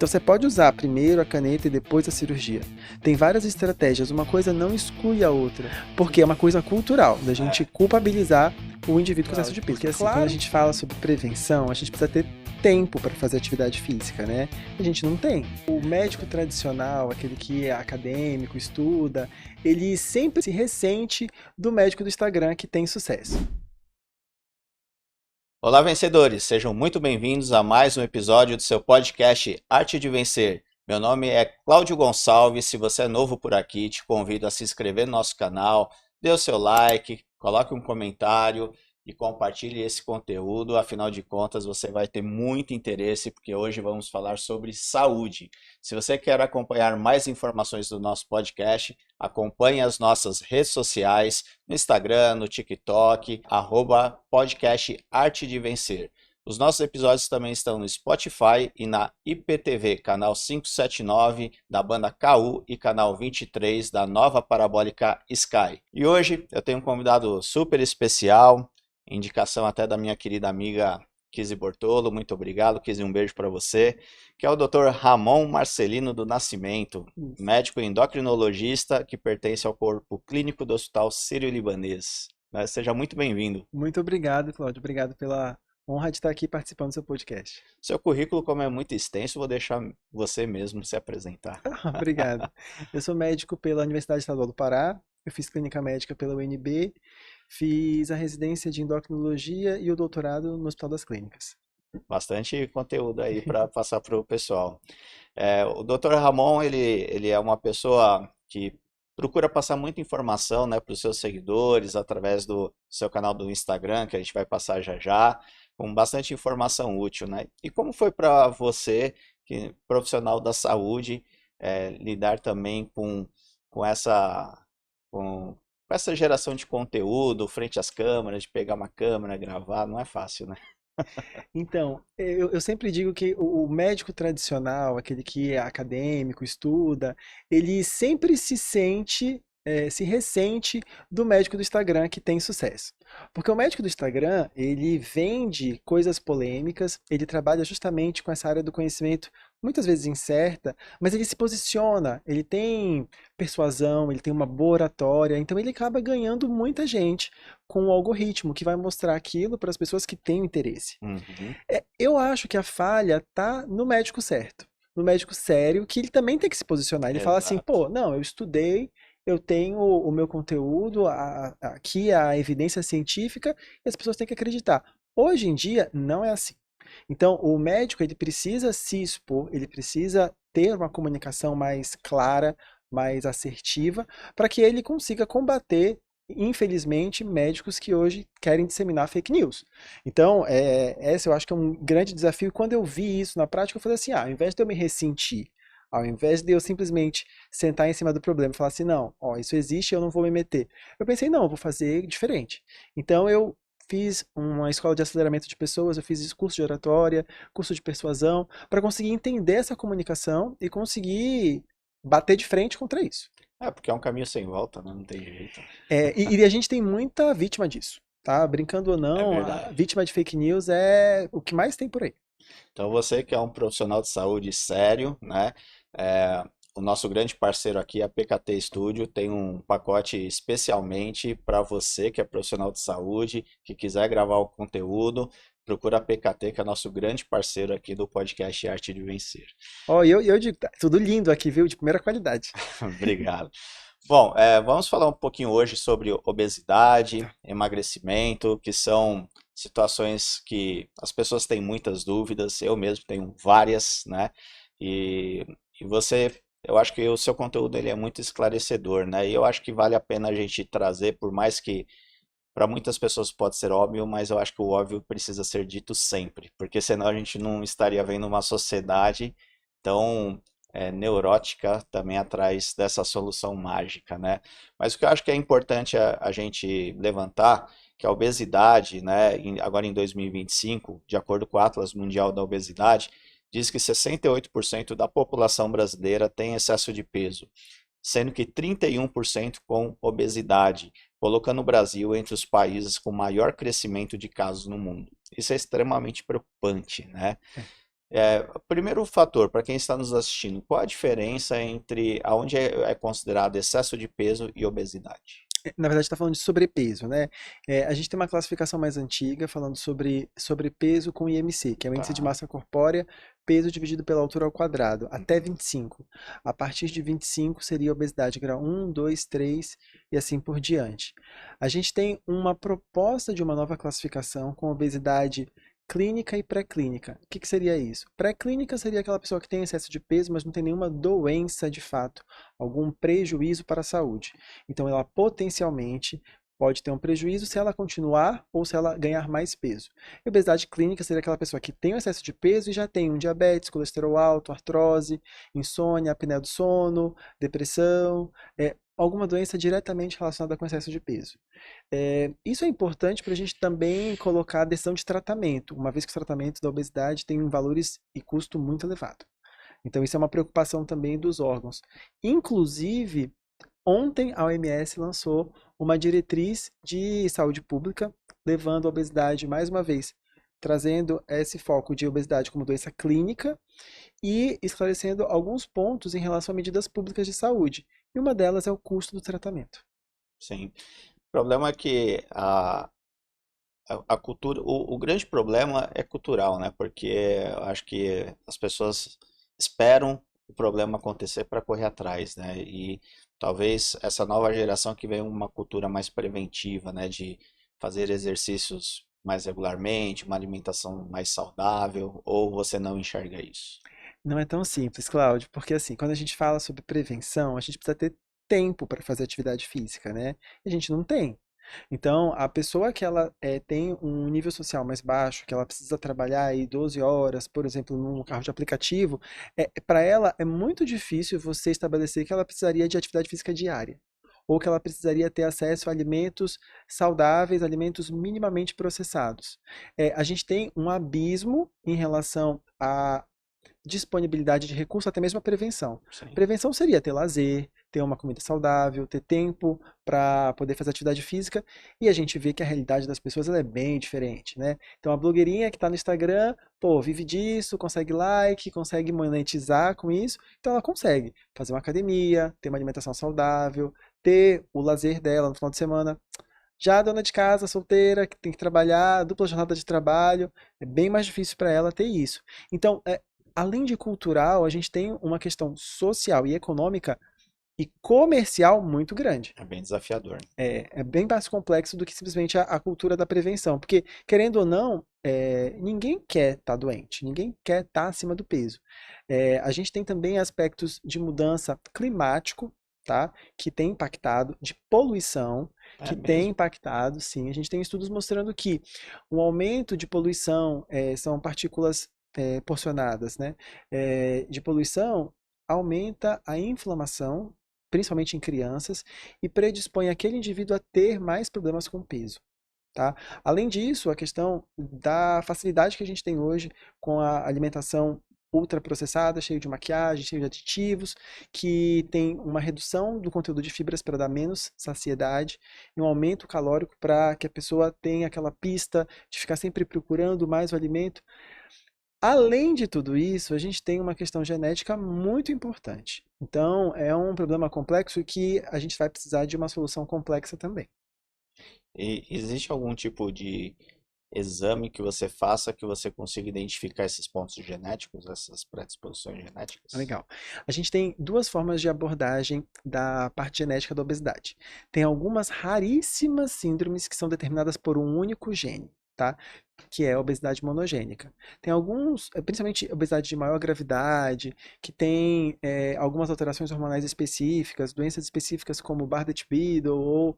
Então você pode usar primeiro a caneta e depois a cirurgia. Tem várias estratégias, uma coisa não exclui a outra, porque é uma coisa cultural, da gente culpabilizar o indivíduo com excesso de peso. Porque assim, quando a gente fala sobre prevenção, a gente precisa ter tempo para fazer atividade física, né? A gente não tem. O médico tradicional, aquele que é acadêmico, estuda, ele sempre se ressente do médico do Instagram que tem sucesso. Olá, vencedores! Sejam muito bem-vindos a mais um episódio do seu podcast Arte de Vencer. Meu nome é Cláudio Gonçalves. Se você é novo por aqui, te convido a se inscrever no nosso canal, dê o seu like, coloque um comentário e compartilhe esse conteúdo. Afinal de contas, você vai ter muito interesse, porque hoje vamos falar sobre saúde. Se você quer acompanhar mais informações do nosso podcast, acompanhe as nossas redes sociais, no Instagram, no TikTok, @podcast Arte de Vencer. Os nossos episódios também estão no Spotify e na IPTV, canal 579 da banda KU e canal 23 da nova parabólica Sky. E hoje eu tenho um convidado super especial, indicação até da minha querida amiga Kizzy Bortolo. Muito obrigado, Kizzy, um beijo para você, que é o Dr. Ramon Marcelino do Nascimento, médico endocrinologista que pertence ao corpo clínico do Hospital Sírio-Libanês. Seja muito bem-vindo. Muito obrigado, Cláudio. Obrigado pela honra de estar aqui participando do seu podcast. Seu currículo, como é muito extenso, vou deixar você mesmo se apresentar. Obrigado. Eu sou médico pela Universidade Estadual do Pará, eu fiz clínica médica pela UNB, fiz a residência de endocrinologia e o doutorado no Hospital das Clínicas. Bastante conteúdo aí para passar para o pessoal. O Dr. Ramon, ele é uma pessoa que procura passar muita informação, né, para os seus seguidores, através do seu canal do Instagram, que a gente vai passar já já, com bastante informação útil, né? E como foi para você, que profissional da saúde, lidar também com essa, com essa geração de conteúdo frente às câmeras, de pegar uma câmera, gravar, não é fácil, né? Então, eu sempre digo que o médico tradicional, aquele que é acadêmico, estuda, ele sempre se ressente do médico do Instagram que tem sucesso. Porque o médico do Instagram, ele vende coisas polêmicas, ele trabalha justamente com essa área do conhecimento, muitas vezes incerta, mas ele se posiciona, ele tem persuasão, ele tem uma boa oratória, então ele acaba ganhando muita gente com o algoritmo que vai mostrar aquilo para as pessoas que têm interesse. Uhum. Eu acho que a falha tá no médico certo, no médico sério, que ele também tem que se posicionar. Ele fala assim, Exato. pô, não, eu estudei, eu tenho o meu conteúdo, aqui a evidência científica, e as pessoas têm que acreditar. Hoje em dia, não é assim. Então, o médico, ele precisa se expor, ele precisa ter uma comunicação mais clara, mais assertiva, para que ele consiga combater, infelizmente, médicos que hoje querem disseminar fake news. Então, esse eu acho que é um grande desafio. E quando eu vi isso na prática, eu falei assim, ao invés de eu me ressentir, ao invés de eu simplesmente sentar em cima do problema e falar assim, não, ó, isso existe, eu não vou me meter. Eu pensei, não, eu vou fazer diferente. Então, eu fiz uma escola de aceleramento de pessoas, eu fiz curso de oratória, curso de persuasão, para conseguir entender essa comunicação e conseguir bater de frente contra isso. Porque é um caminho sem volta, né? Não tem jeito. E a gente tem muita vítima disso, tá? Brincando ou É não, a verdade. vítima de fake news é o que mais tem por aí. Então você que é um profissional de saúde sério, né? É, o nosso grande parceiro aqui, a PKT Studio, tem um pacote especialmente para você que é profissional de saúde, que quiser gravar o conteúdo, procura a PKT, que é nosso grande parceiro aqui do podcast Arte de Vencer. Ó, eu digo, tá tudo lindo aqui, viu? De primeira qualidade. Obrigado. Bom, vamos falar um pouquinho hoje sobre obesidade, emagrecimento, que são situações que as pessoas têm muitas dúvidas, eu mesmo tenho várias, né? E você, eu acho que o seu conteúdo ele é muito esclarecedor, né? E eu acho que vale a pena a gente trazer, por mais que para muitas pessoas pode ser óbvio, mas eu acho que o óbvio precisa ser dito sempre, porque senão a gente não estaria vendo uma sociedade tão neurótica também atrás dessa solução mágica, né? Mas o que eu acho que é importante a gente levantar, que a obesidade, né, agora em 2025, de acordo com o Atlas Mundial da Obesidade, diz que 68% da população brasileira tem excesso de peso, sendo que 31% com obesidade, colocando o Brasil entre os países com maior crescimento de casos no mundo. Isso é extremamente preocupante, né? Primeiro fator, para quem está nos assistindo, qual a diferença entre aonde é considerado excesso de peso e obesidade? Na verdade, está falando de sobrepeso, né? A gente tem uma classificação mais antiga falando sobre sobrepeso com IMC, que é o índice de Tá. massa corpórea, peso dividido pela altura ao quadrado, até 25. A partir de 25 seria obesidade grau 1, 2, 3 e assim por diante. A gente tem uma proposta de uma nova classificação com obesidade clínica e pré-clínica. O que que seria isso? Pré-clínica seria aquela pessoa que tem excesso de peso, mas não tem nenhuma doença de fato, algum prejuízo para a saúde. Então, ela potencialmente pode ter um prejuízo se ela continuar ou se ela ganhar mais peso. E obesidade clínica seria aquela pessoa que tem um excesso de peso e já tem um diabetes, colesterol alto, artrose, insônia, apneia do sono, depressão, alguma doença diretamente relacionada com excesso de peso. Isso é importante para a gente também colocar a decisão de tratamento, uma vez que os tratamentos da obesidade têm valores e custo muito elevado. Então, isso é uma preocupação também dos órgãos. Inclusive, ontem a OMS lançou uma diretriz de saúde pública, levando a obesidade mais uma vez, trazendo esse foco de obesidade como doença clínica e esclarecendo alguns pontos em relação a medidas públicas de saúde. E uma delas é o custo do tratamento. Sim. O problema é que a cultura, o grande problema é cultural, né? Porque eu acho que as pessoas esperam o problema acontecer para correr atrás, né? E talvez essa nova geração que vem uma cultura mais preventiva, né? De fazer exercícios mais regularmente, uma alimentação mais saudável, ou você não enxerga isso? Não é tão simples, Cláudio, porque assim, quando a gente fala sobre prevenção, a gente precisa ter tempo para fazer atividade física, né? E a gente não tem. Então, a pessoa que ela tem um nível social mais baixo, que ela precisa trabalhar aí 12 horas, por exemplo, num carro de aplicativo, para ela é muito difícil você estabelecer que ela precisaria de atividade física diária. Ou que ela precisaria ter acesso a alimentos saudáveis, alimentos minimamente processados. A gente tem um abismo em relação a disponibilidade de recursos, até mesmo a prevenção. Sim. Prevenção seria ter lazer, ter uma comida saudável, ter tempo para poder fazer atividade física, e a gente vê que a realidade das pessoas ela é bem diferente, né? Então a blogueirinha que está no Instagram, pô, vive disso, consegue like, consegue monetizar com isso, então ela consegue fazer uma academia, ter uma alimentação saudável, ter o lazer dela no final de semana. Já a dona de casa, solteira, que tem que trabalhar, dupla jornada de trabalho, é bem mais difícil para ela ter isso. Então, além de cultural, a gente tem uma questão social e econômica e comercial muito grande. É bem desafiador. É bem mais complexo do que simplesmente a cultura da prevenção, porque, querendo ou não, ninguém quer estar doente, ninguém quer estar acima do peso. A gente tem também aspectos de mudança climático, tá? Que tem impactado, de poluição, É que tem mesmo? impactado, sim. A gente tem estudos mostrando que o aumento de poluição são partículas porcionadas, né? De poluição aumenta a inflamação, principalmente em crianças, e predispõe aquele indivíduo a ter mais problemas com peso. Tá? Além disso, a questão da facilidade que a gente tem hoje com a alimentação ultraprocessada, cheio de maquiagem, cheio de aditivos, que tem uma redução do conteúdo de fibras para dar menos saciedade e um aumento calórico para que a pessoa tenha aquela pista de ficar sempre procurando mais o alimento. Além de tudo isso, a gente tem uma questão genética muito importante. Então, é um problema complexo que a gente vai precisar de uma solução complexa também. E existe algum tipo de exame que você faça que você consiga identificar esses pontos genéticos, essas predisposições genéticas? Legal. A gente tem duas formas de abordagem da parte genética da obesidade. Tem algumas raríssimas síndromes que são determinadas por um único gene, tá? Que é a obesidade monogênica. Tem alguns, principalmente obesidade de maior gravidade, que tem algumas alterações hormonais específicas, doenças específicas como Bardet-Biedl ou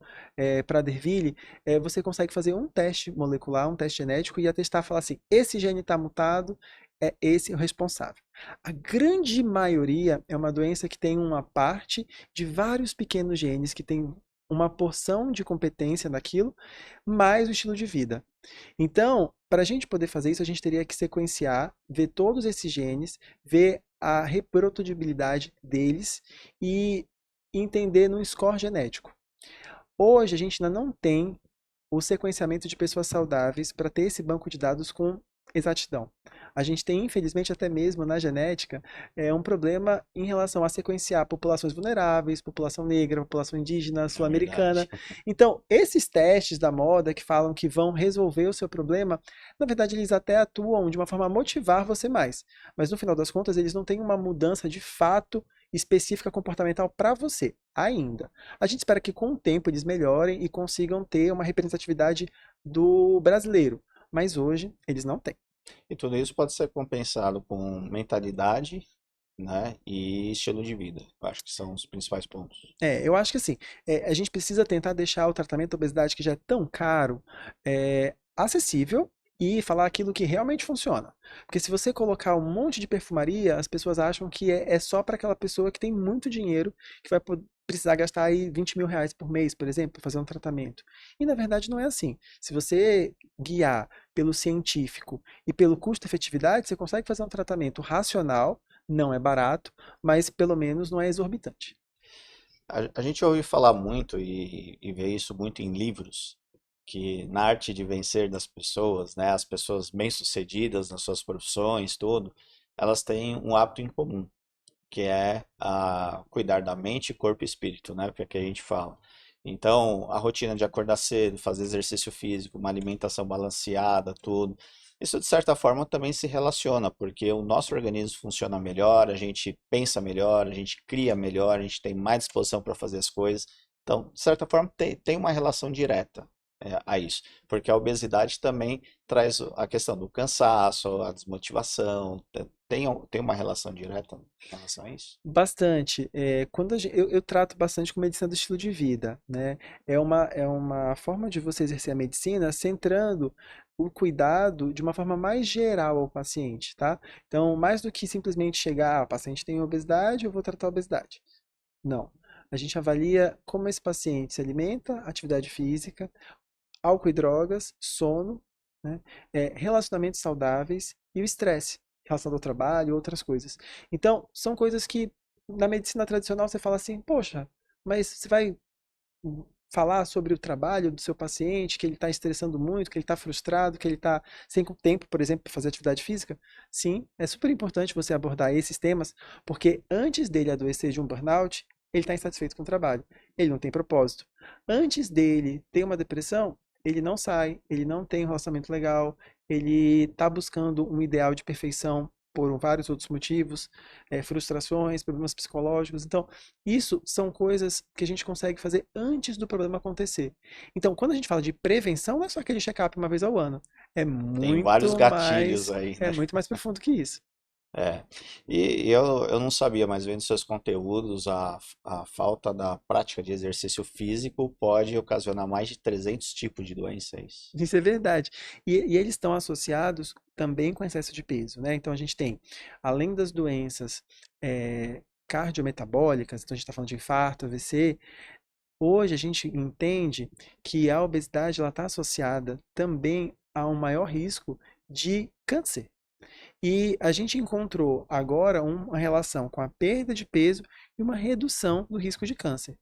Prader-Willi, você consegue fazer um teste molecular, um teste genético e atestar, falar assim, esse gene está mutado, é esse o responsável. A grande maioria é uma doença que tem uma parte de vários pequenos genes que tem uma porção de competência naquilo, mais o estilo de vida. Então, para a gente poder fazer isso, a gente teria que sequenciar, ver todos esses genes, ver a reprodutibilidade deles e entender no score genético. Hoje, a gente ainda não tem o sequenciamento de pessoas saudáveis para ter esse banco de dados com Exatidão. A gente tem, infelizmente, até mesmo na genética, um problema em relação a sequenciar populações vulneráveis, população negra, população indígena, É verdade. sul-americana. Então, esses testes da moda que falam que vão resolver o seu problema, na verdade, eles até atuam de uma forma a motivar você mais. Mas no final das contas, eles não têm uma mudança de fato específica comportamental para você, ainda. A gente espera que com o tempo eles melhorem e consigam ter uma representatividade do brasileiro. Mas hoje eles não têm. E tudo isso pode ser compensado com mentalidade, né, e estilo de vida. Eu acho que são os principais pontos. Eu acho que assim, a gente precisa tentar deixar o tratamento da obesidade, que já é tão caro, acessível e falar aquilo que realmente funciona. Porque se você colocar um monte de perfumaria, as pessoas acham que é só para aquela pessoa que tem muito dinheiro, que vai precisar gastar aí 20 mil reais por mês, por exemplo, para fazer um tratamento. E na verdade não é assim. Se você guiar pelo científico e pelo custo-efetividade, você consegue fazer um tratamento racional, não é barato, mas pelo menos não é exorbitante. A gente ouve falar muito e vê isso muito em livros, que na arte de vencer das pessoas, né, as pessoas bem-sucedidas nas suas profissões, tudo, elas têm um hábito em comum, que é cuidar da mente, corpo e espírito, né, que é o que a gente fala. Então, a rotina de acordar cedo, fazer exercício físico, uma alimentação balanceada, tudo. Isso, de certa forma, também se relaciona, porque o nosso organismo funciona melhor, a gente pensa melhor, a gente cria melhor, a gente tem mais disposição para fazer as coisas. Então, de certa forma, tem uma relação direta, a isso. Porque a obesidade também traz a questão do cansaço, a desmotivação. Tem uma relação direta em relação a isso? Bastante. Quando eu trato bastante com medicina do estilo de vida, né? É uma forma de você exercer a medicina centrando o cuidado de uma forma mais geral ao paciente, tá? Então, mais do que simplesmente chegar, o paciente tem obesidade, eu vou tratar a obesidade. Não. A gente avalia como esse paciente se alimenta, atividade física, álcool e drogas, sono, né? Relacionamentos saudáveis e o estresse relacionado ao trabalho, outras coisas. Então, são coisas que na medicina tradicional você fala assim, poxa, mas você vai falar sobre o trabalho do seu paciente, que ele está estressando muito, que ele está frustrado, que ele está sem tempo, por exemplo, para fazer atividade física? Sim, é super importante você abordar esses temas, porque antes dele adoecer de um burnout, ele está insatisfeito com o trabalho, ele não tem propósito. Antes dele ter uma depressão, ele não sai, ele não tem um relacionamento legal, ele está buscando um ideal de perfeição por vários outros motivos, frustrações, problemas psicológicos. Então, isso são coisas que a gente consegue fazer antes do problema acontecer. Então, quando a gente fala de prevenção, não é só aquele check-up uma vez ao ano. É Tem vários muito gatilhos mais, aí, é né? muito mais profundo que isso. É. E eu não sabia, mas vendo seus conteúdos, a falta da prática de exercício físico pode ocasionar mais de 300 tipos de doenças. Isso é verdade. E eles estão associados também com excesso de peso, né? Então a gente tem, além das doenças cardiometabólicas, então a gente está falando de infarto, AVC, hoje a gente entende que a obesidade ela está associada também a um maior risco de câncer. E a gente encontrou agora uma relação com a perda de peso e uma redução do risco de câncer.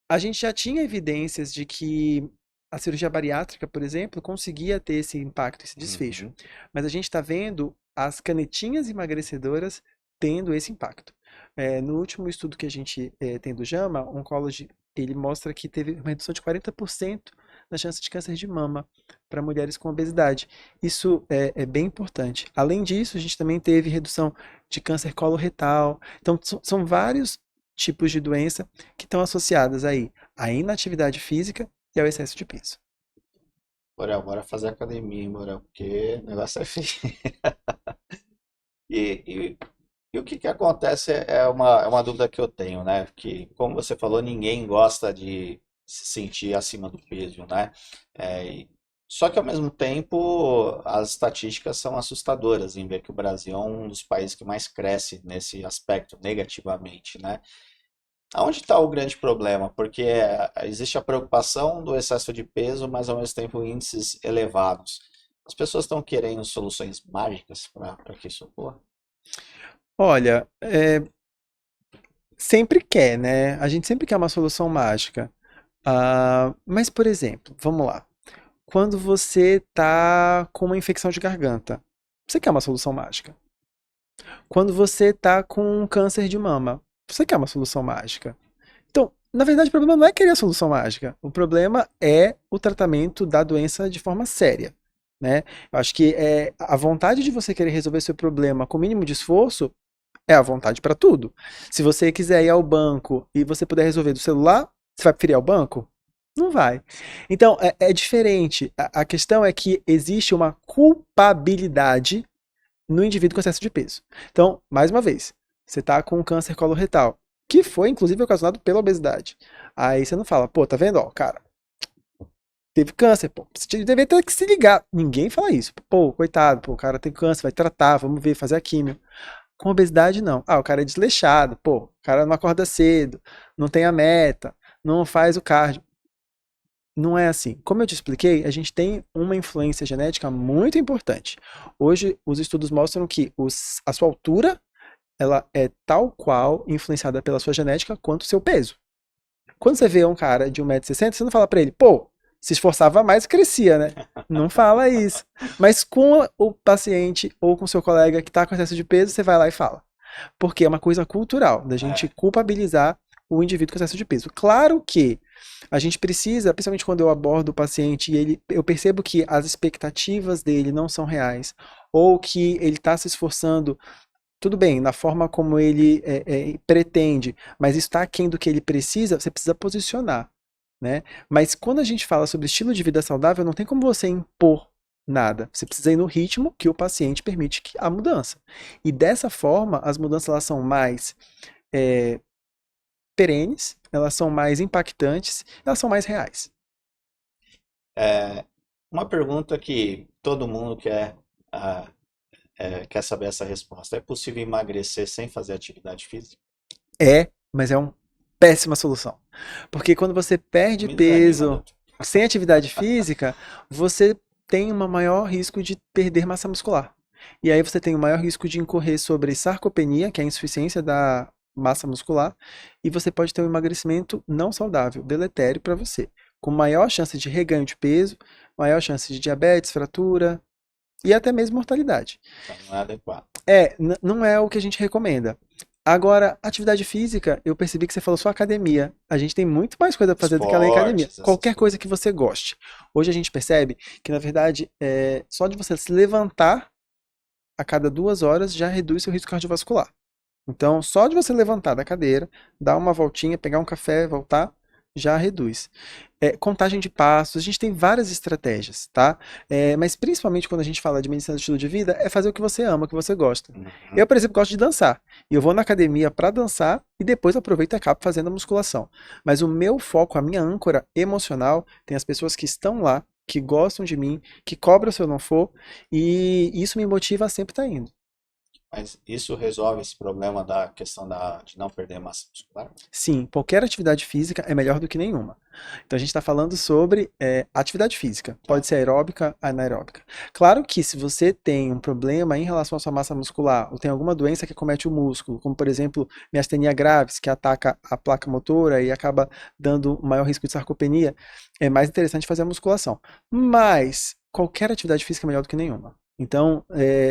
A gente já tinha evidências de que a cirurgia bariátrica, por exemplo, conseguia ter esse impacto, esse desfecho. Uhum. Mas a gente está vendo as canetinhas emagrecedoras tendo esse impacto. No último estudo que a gente tem do JAMA, Oncology, ele mostra que teve uma redução de 40% na chance de câncer de mama para mulheres com obesidade. Isso é bem importante. Além disso, a gente também teve redução de câncer coloretal. Então, são vários tipos de doença que estão associadas aí à inatividade física e ao excesso de peso. Bora fazer academia, hein, Borel, porque o negócio é feio. E, e, e o que que acontece é uma dúvida que eu tenho, né? Que, como você falou, ninguém gosta de se sentir acima do peso, né? Só que, ao mesmo tempo, as estatísticas são assustadoras em ver que o Brasil é um dos países que mais cresce nesse aspecto negativamente, né? Aonde está o grande problema? Porque existe a preocupação do excesso de peso, mas ao mesmo tempo índices elevados. As pessoas estão querendo soluções mágicas para que isso ocorra? Olha, sempre quer, né? A gente sempre quer uma solução mágica. Mas, por exemplo, vamos lá. quando você tá com uma infecção de garganta. Você quer uma solução mágica. Quando você tá com um câncer de mama. Você quer uma solução mágica. Então, na verdade, o problema não é querer a solução mágica. O problema é o tratamento da doença de forma séria, né? Eu acho que a vontade de você querer resolver seu problema com o mínimo de esforço é a vontade para tudo. Se você quiser ir ao banco e você puder resolver do celular, você vai preferir ir ao banco? Não vai. Então, é diferente. A questão é que existe uma culpabilidade no indivíduo com excesso de peso. Então, mais uma vez, você está com um câncer coloretal, que foi inclusive ocasionado pela obesidade. Aí você não fala, pô, tá vendo, ó, cara, teve câncer, pô, você deveria ter que se ligar. Ninguém fala isso. Pô, coitado, pô, o cara tem câncer, vai tratar, vamos ver, fazer a químio. Com obesidade, não. Ah, o cara é desleixado, pô, o cara não acorda cedo, não tem a meta, não faz o cardio. Não é assim. Como eu te expliquei, a gente tem uma influência genética muito importante. Hoje, os estudos mostram que a sua altura ela é tal qual influenciada pela sua genética quanto o seu peso. Quando você vê um cara de 1,60 m, você não fala pra ele, pô, se esforçava mais e crescia, né? Não fala isso. Mas com o paciente ou com o seu colega que está com excesso de peso, você vai lá e fala. Porque é uma coisa cultural, da gente culpabilizar o indivíduo com excesso de peso. Claro que a gente precisa, principalmente quando eu abordo o paciente e eu percebo que as expectativas dele não são reais, ou que ele está se esforçando, tudo bem, na forma como ele pretende, mas está aquém do que ele precisa, você precisa posicionar, né? Mas quando a gente fala sobre estilo de vida saudável, não tem como você impor nada. Você precisa ir no ritmo que o paciente permite a mudança. E dessa forma, as mudanças elas são mais é, perenes, elas são mais impactantes, elas são mais reais. Uma pergunta que todo mundo ah, quer saber essa resposta. É possível emagrecer sem fazer atividade física? Mas é uma péssima solução. Porque quando você perde Me desanima, peso doutor. sem atividade física, você tem um maior risco de perder massa muscular. E aí você tem o maior risco de incorrer sobre sarcopenia, que é a insuficiência da massa muscular, e você pode ter um emagrecimento não saudável, deletério para você, com maior chance de reganho de peso, maior chance de diabetes, fratura e até mesmo mortalidade. Então não é adequado. Não é o que a gente recomenda. Agora, atividade física, eu percebi que você falou só academia. A gente tem muito mais coisa para fazer do que além da academia. Esportes, essas Qualquer coisa coisas. que você goste. Hoje a gente percebe que, na verdade, só de você se levantar a cada 2 horas já reduz seu risco cardiovascular. Então, só de você levantar da cadeira, dar uma voltinha, pegar um café, voltar, já reduz. Contagem de passos, a gente tem várias estratégias, tá? Mas principalmente quando a gente fala de medicina do estilo de vida, é fazer o que você ama, o que você gosta. Uhum. Eu, por exemplo, gosto de dançar. E eu vou na academia para dançar e depois aproveito e acabo fazendo a musculação. Mas o meu foco, a minha âncora emocional, tem as pessoas que estão lá, que gostam de mim, que cobram se eu não for, e isso me motiva a sempre estar indo. Mas isso resolve esse problema da questão de não perder massa muscular? Sim, qualquer atividade física é melhor do que nenhuma. Então a gente está falando sobre atividade física. Tá. Pode ser aeróbica, anaeróbica. Claro que se você tem um problema em relação à sua massa muscular, ou tem alguma doença que acomete o músculo, como por exemplo miastenia graves, que ataca a placa motora e acaba dando maior risco de sarcopenia, é mais interessante fazer a musculação. Mas qualquer atividade física é melhor do que nenhuma. Então,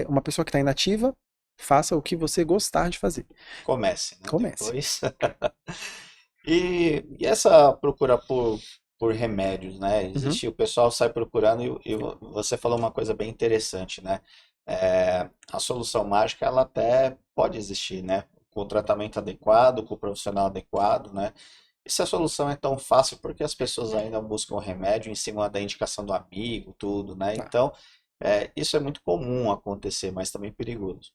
uma pessoa que está inativa, faça o que você gostar de fazer. Comece, né? Comece. Depois. E essa procura por remédios, né? Uhum. O pessoal sai procurando e você falou uma coisa bem interessante, né? A solução mágica, ela até pode existir, né? Com o tratamento adequado, com o profissional adequado, né? E se a solução é tão fácil, por que as pessoas ainda buscam o remédio em cima da indicação do amigo, tudo, né? Tá. Então, isso é muito comum acontecer, mas também perigoso.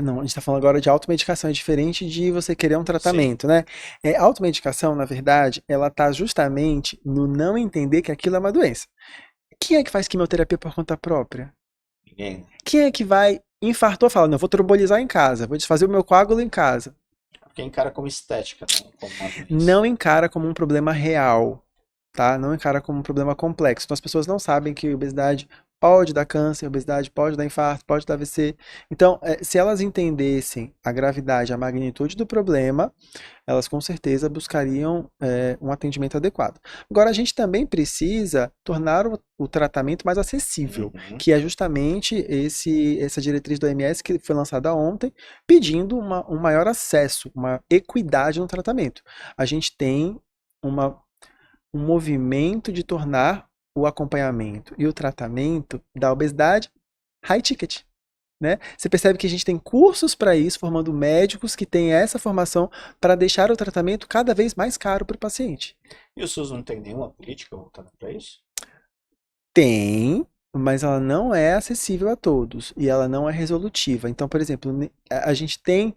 Não, a gente está falando agora de automedicação, é diferente de você querer um Sim, tratamento, né? Automedicação, na verdade, ela tá justamente no não entender que aquilo é uma doença. Quem é que faz quimioterapia por conta própria? ninguém, né? Quem é que vai, infartou, fala, não, eu vou trombolizar em casa, vou desfazer o meu coágulo em casa. Porque encara como estética, né? Como uma doença. Não encara como um problema real, tá? Não encara como um problema complexo. Então as pessoas não sabem que obesidade pode dar câncer, obesidade pode dar infarto, pode dar AVC. Então, se elas entendessem a gravidade, a magnitude do problema, elas com certeza buscariam um atendimento adequado. Agora, a gente também precisa tornar o tratamento mais acessível, que é justamente essa diretriz do OMS que foi lançada ontem, pedindo um maior acesso, uma equidade no tratamento. A gente tem um movimento de tornar o acompanhamento e o tratamento da obesidade high ticket. Né? Você percebe que a gente tem cursos para isso, formando médicos que têm essa formação para deixar o tratamento cada vez mais caro para o paciente. E o SUS não tem nenhuma política voltada para isso? Tem, mas ela não é acessível a todos e ela não é resolutiva. Então, por exemplo, a gente tem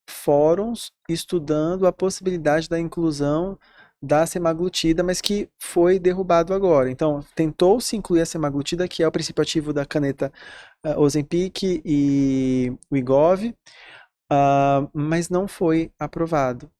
fóruns estudando a possibilidade da inclusão da semaglutida, mas que foi derrubado agora. Então, tentou-se incluir a semaglutida, que é o princípio ativo da caneta Ozempic e Wegovy, mas não foi aprovado.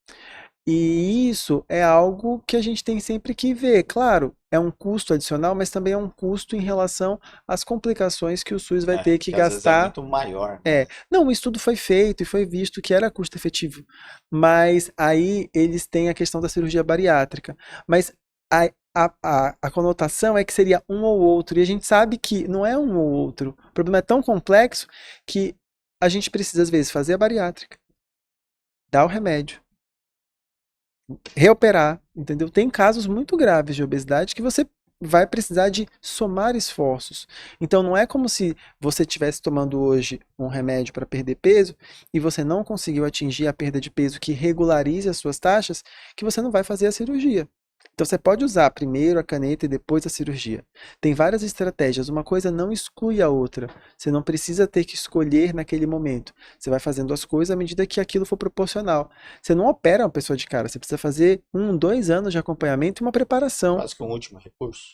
E isso é algo que a gente tem sempre que ver. Claro, é um custo adicional, mas também é um custo em relação às complicações que o SUS vai ter que às vezes é gastar. muito maior. Não, o estudo foi feito e foi visto que era custo efetivo. Mas aí eles têm a questão da cirurgia bariátrica. Mas a conotação é que seria um ou outro. E a gente sabe que não é um ou outro. O problema é tão complexo que a gente precisa, às vezes, fazer a bariátrica, dar o remédio, reoperar, entendeu? Tem casos muito graves de obesidade que você vai precisar de somar esforços. Então não é como se você estivesse tomando hoje um remédio para perder peso e você não conseguiu atingir a perda de peso que regularize as suas taxas, que você não vai fazer a cirurgia. Então você pode usar primeiro a caneta e depois a cirurgia. Tem várias estratégias, uma coisa não exclui a outra. Você não precisa ter que escolher naquele momento. Você vai fazendo as coisas à medida que aquilo for proporcional. Você não opera uma pessoa de cara, você precisa fazer 2 anos de acompanhamento e uma preparação. Quase que um último recurso.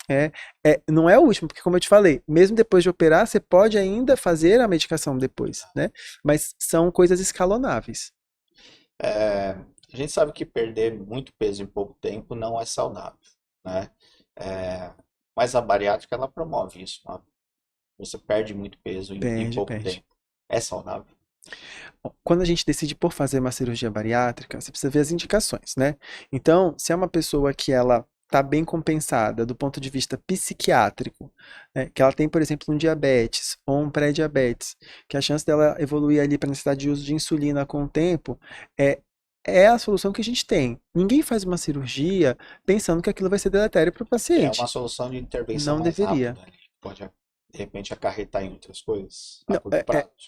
Não é o último, porque como eu te falei, mesmo depois de operar, você pode ainda fazer a medicação depois, né? Mas são coisas escalonáveis. A gente sabe que perder muito peso em pouco tempo não é saudável, né? Mas a bariátrica, ela promove isso, né? Você perde muito peso em pouco tempo. É saudável? Quando a gente decide por fazer uma cirurgia bariátrica, você precisa ver as indicações, né? Então, se é uma pessoa que ela está bem compensada do ponto de vista psiquiátrico, né, que ela tem, por exemplo, um diabetes ou um pré-diabetes, que a chance dela evoluir ali para a necessidade de uso de insulina com o tempo é a solução que a gente tem. Ninguém faz uma cirurgia pensando que aquilo vai ser deletério para o paciente. É uma solução de intervenção Não mais deveria. rápida, pode, de repente, acarretar em outras coisas. Não,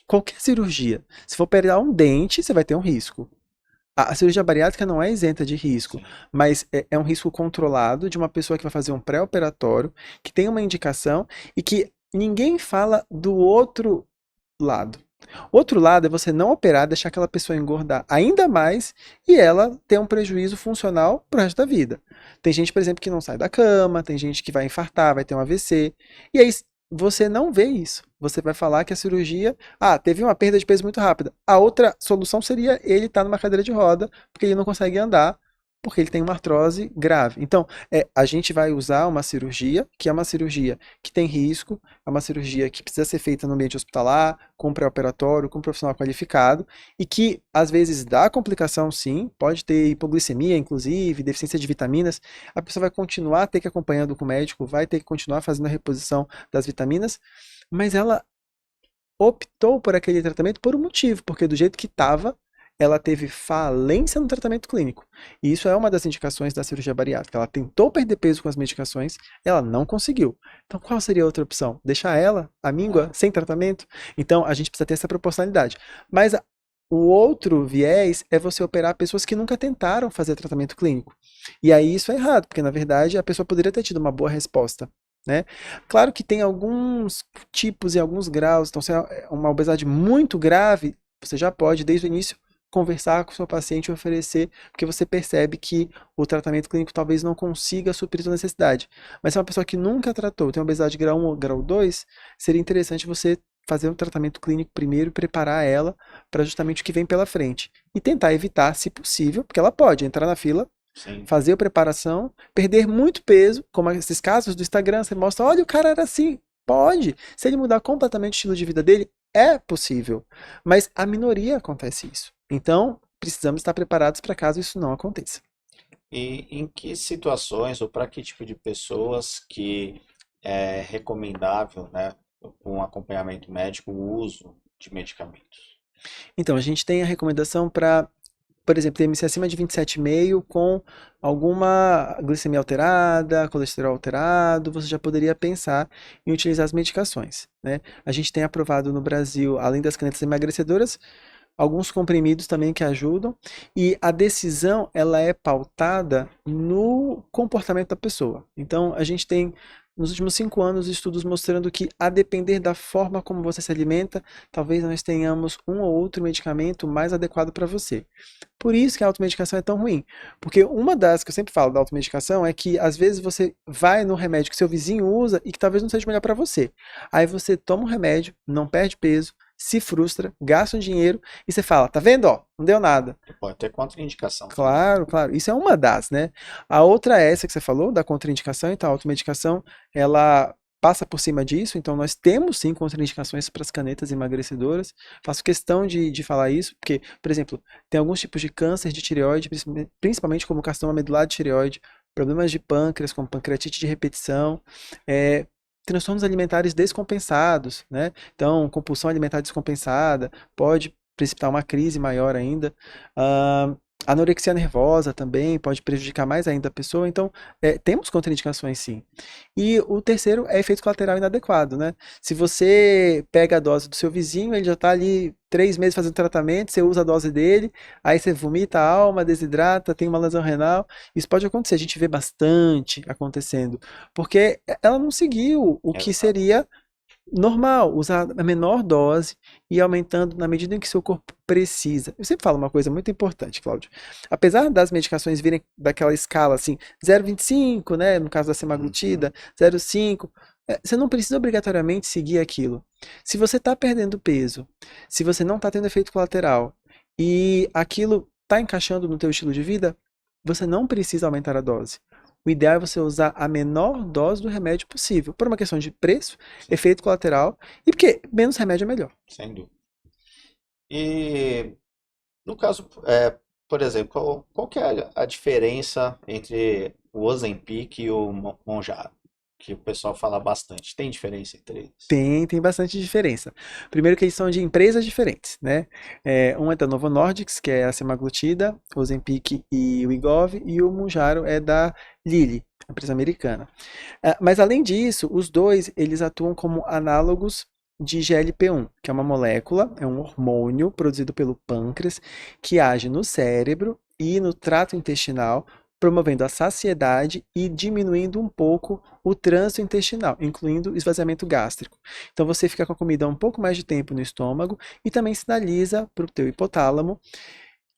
qualquer cirurgia. Se for operar um dente, você vai ter um risco. A cirurgia bariátrica não é isenta de risco, Sim. mas é um risco controlado de uma pessoa que vai fazer um pré-operatório, que tem uma indicação e que ninguém fala do outro lado. Outro lado é você não operar, deixar aquela pessoa engordar ainda mais e ela ter um prejuízo funcional pro resto da vida. Tem gente, por exemplo, que não sai da cama, tem gente que vai infartar, vai ter um AVC, e aí você não vê isso. Você vai falar que a cirurgia, teve uma perda de peso muito rápida. A outra solução seria ele estar numa cadeira de roda, porque ele não consegue andar, porque ele tem uma artrose grave. Então, a gente vai usar uma cirurgia, que é uma cirurgia que tem risco, é uma cirurgia que precisa ser feita no ambiente hospitalar, com pré-operatório, com um profissional qualificado, e que às vezes dá complicação sim, pode ter hipoglicemia, inclusive, deficiência de vitaminas. A pessoa vai continuar a ter que ir acompanhando com o médico, vai ter que continuar fazendo a reposição das vitaminas, mas ela optou por aquele tratamento por um motivo, porque do jeito que estava, ela teve falência no tratamento clínico. E isso é uma das indicações da cirurgia bariátrica. Ela tentou perder peso com as medicações, ela não conseguiu. Então, qual seria a outra opção? Deixar ela, a míngua, sem tratamento? Então, a gente precisa ter essa proporcionalidade. Mas o outro viés é você operar pessoas que nunca tentaram fazer tratamento clínico. E aí isso é errado, porque na verdade a pessoa poderia ter tido uma boa resposta. Né? Claro que tem alguns tipos e alguns graus. Então, se é uma obesidade muito grave, você já pode, desde o início, conversar com o seu paciente e oferecer, porque você percebe que o tratamento clínico talvez não consiga suprir sua necessidade. Mas se é uma pessoa que nunca tratou, tem obesidade grau 1 ou grau 2, seria interessante você fazer um tratamento clínico primeiro e preparar ela para justamente o que vem pela frente. E tentar evitar, se possível, porque ela pode entrar na fila, Sim. fazer a preparação, perder muito peso, como esses casos do Instagram, você mostra, olha, o cara era assim, Pode. Se ele mudar completamente o estilo de vida dele, é possível. Mas a minoria acontece isso. Então, precisamos estar preparados para caso isso não aconteça. E em que situações ou para que tipo de pessoas que é recomendável, né, com acompanhamento médico, o uso de medicamentos? Então, a gente tem a recomendação para, por exemplo, TMC acima de 27,5 com alguma glicemia alterada, colesterol alterado, você já poderia pensar em utilizar as medicações, né? A gente tem aprovado no Brasil, além das canetas emagrecedoras, alguns comprimidos também que ajudam, e a decisão ela é pautada no comportamento da pessoa. Então, a gente tem nos últimos 5 anos estudos mostrando que, a depender da forma como você se alimenta, talvez nós tenhamos um ou outro medicamento mais adequado para você. Por isso que a automedicação é tão ruim. Porque uma das que eu sempre falo da automedicação é que às vezes você vai no remédio que seu vizinho usa e que talvez não seja melhor para você. Aí você toma um remédio, não perde peso, se frustra, gasta um dinheiro e você fala, tá vendo, ó, não deu nada. Pode ter contraindicação também. Claro, claro. Isso é uma das, né? A outra é essa que você falou, da contraindicação. Então, a automedicação, ela passa por cima disso. Então, nós temos sim contraindicações para as canetas emagrecedoras. Faço questão de falar isso, porque, por exemplo, tem alguns tipos de câncer de tireoide, principalmente como carcinoma medular de tireoide, problemas de pâncreas, como pancreatite de repetição, transtornos alimentares descompensados, né? Então, compulsão alimentar descompensada pode precipitar uma crise maior ainda. Ah, anorexia nervosa também pode prejudicar mais ainda a pessoa. Então, temos contraindicações sim. E o terceiro é efeito colateral inadequado, né? Se você pega a dose do seu vizinho, ele já está ali 3 meses fazendo tratamento, você usa a dose dele, aí você vomita a alma, desidrata, tem uma lesão renal. Isso pode acontecer, a gente vê bastante acontecendo, porque ela não seguiu o que Exato. seria normal, usar a menor dose e aumentando na medida em que seu corpo precisa. Eu sempre falo uma coisa muito importante, Cláudio. Apesar das medicações virem daquela escala assim, 0,25, né, no caso da semaglutida, 0,5, você não precisa obrigatoriamente seguir aquilo. Se você está perdendo peso, se você não está tendo efeito colateral e aquilo está encaixando no teu estilo de vida, você não precisa aumentar a dose. O ideal é você usar a menor dose do remédio possível, por uma questão de preço, efeito colateral, e porque menos remédio é melhor. Sem dúvida. E no caso, por exemplo, qual que é a diferença entre o Ozempic e o Mounjaro? Que o pessoal fala bastante. Tem diferença entre eles? Tem bastante diferença. Primeiro que eles são de empresas diferentes, né? Um é da Novo Nordisk, que é a semaglutida, o Ozempic e o Wegovy, e o Mounjaro é da Lilly, empresa americana. Mas além disso, os dois eles atuam como análogos de GLP-1, que é uma molécula, é um hormônio produzido pelo pâncreas que age no cérebro e no trato intestinal, promovendo a saciedade e diminuindo um pouco o trânsito intestinal, incluindo esvaziamento gástrico. Então você fica com a comida um pouco mais de tempo no estômago e também sinaliza para o teu hipotálamo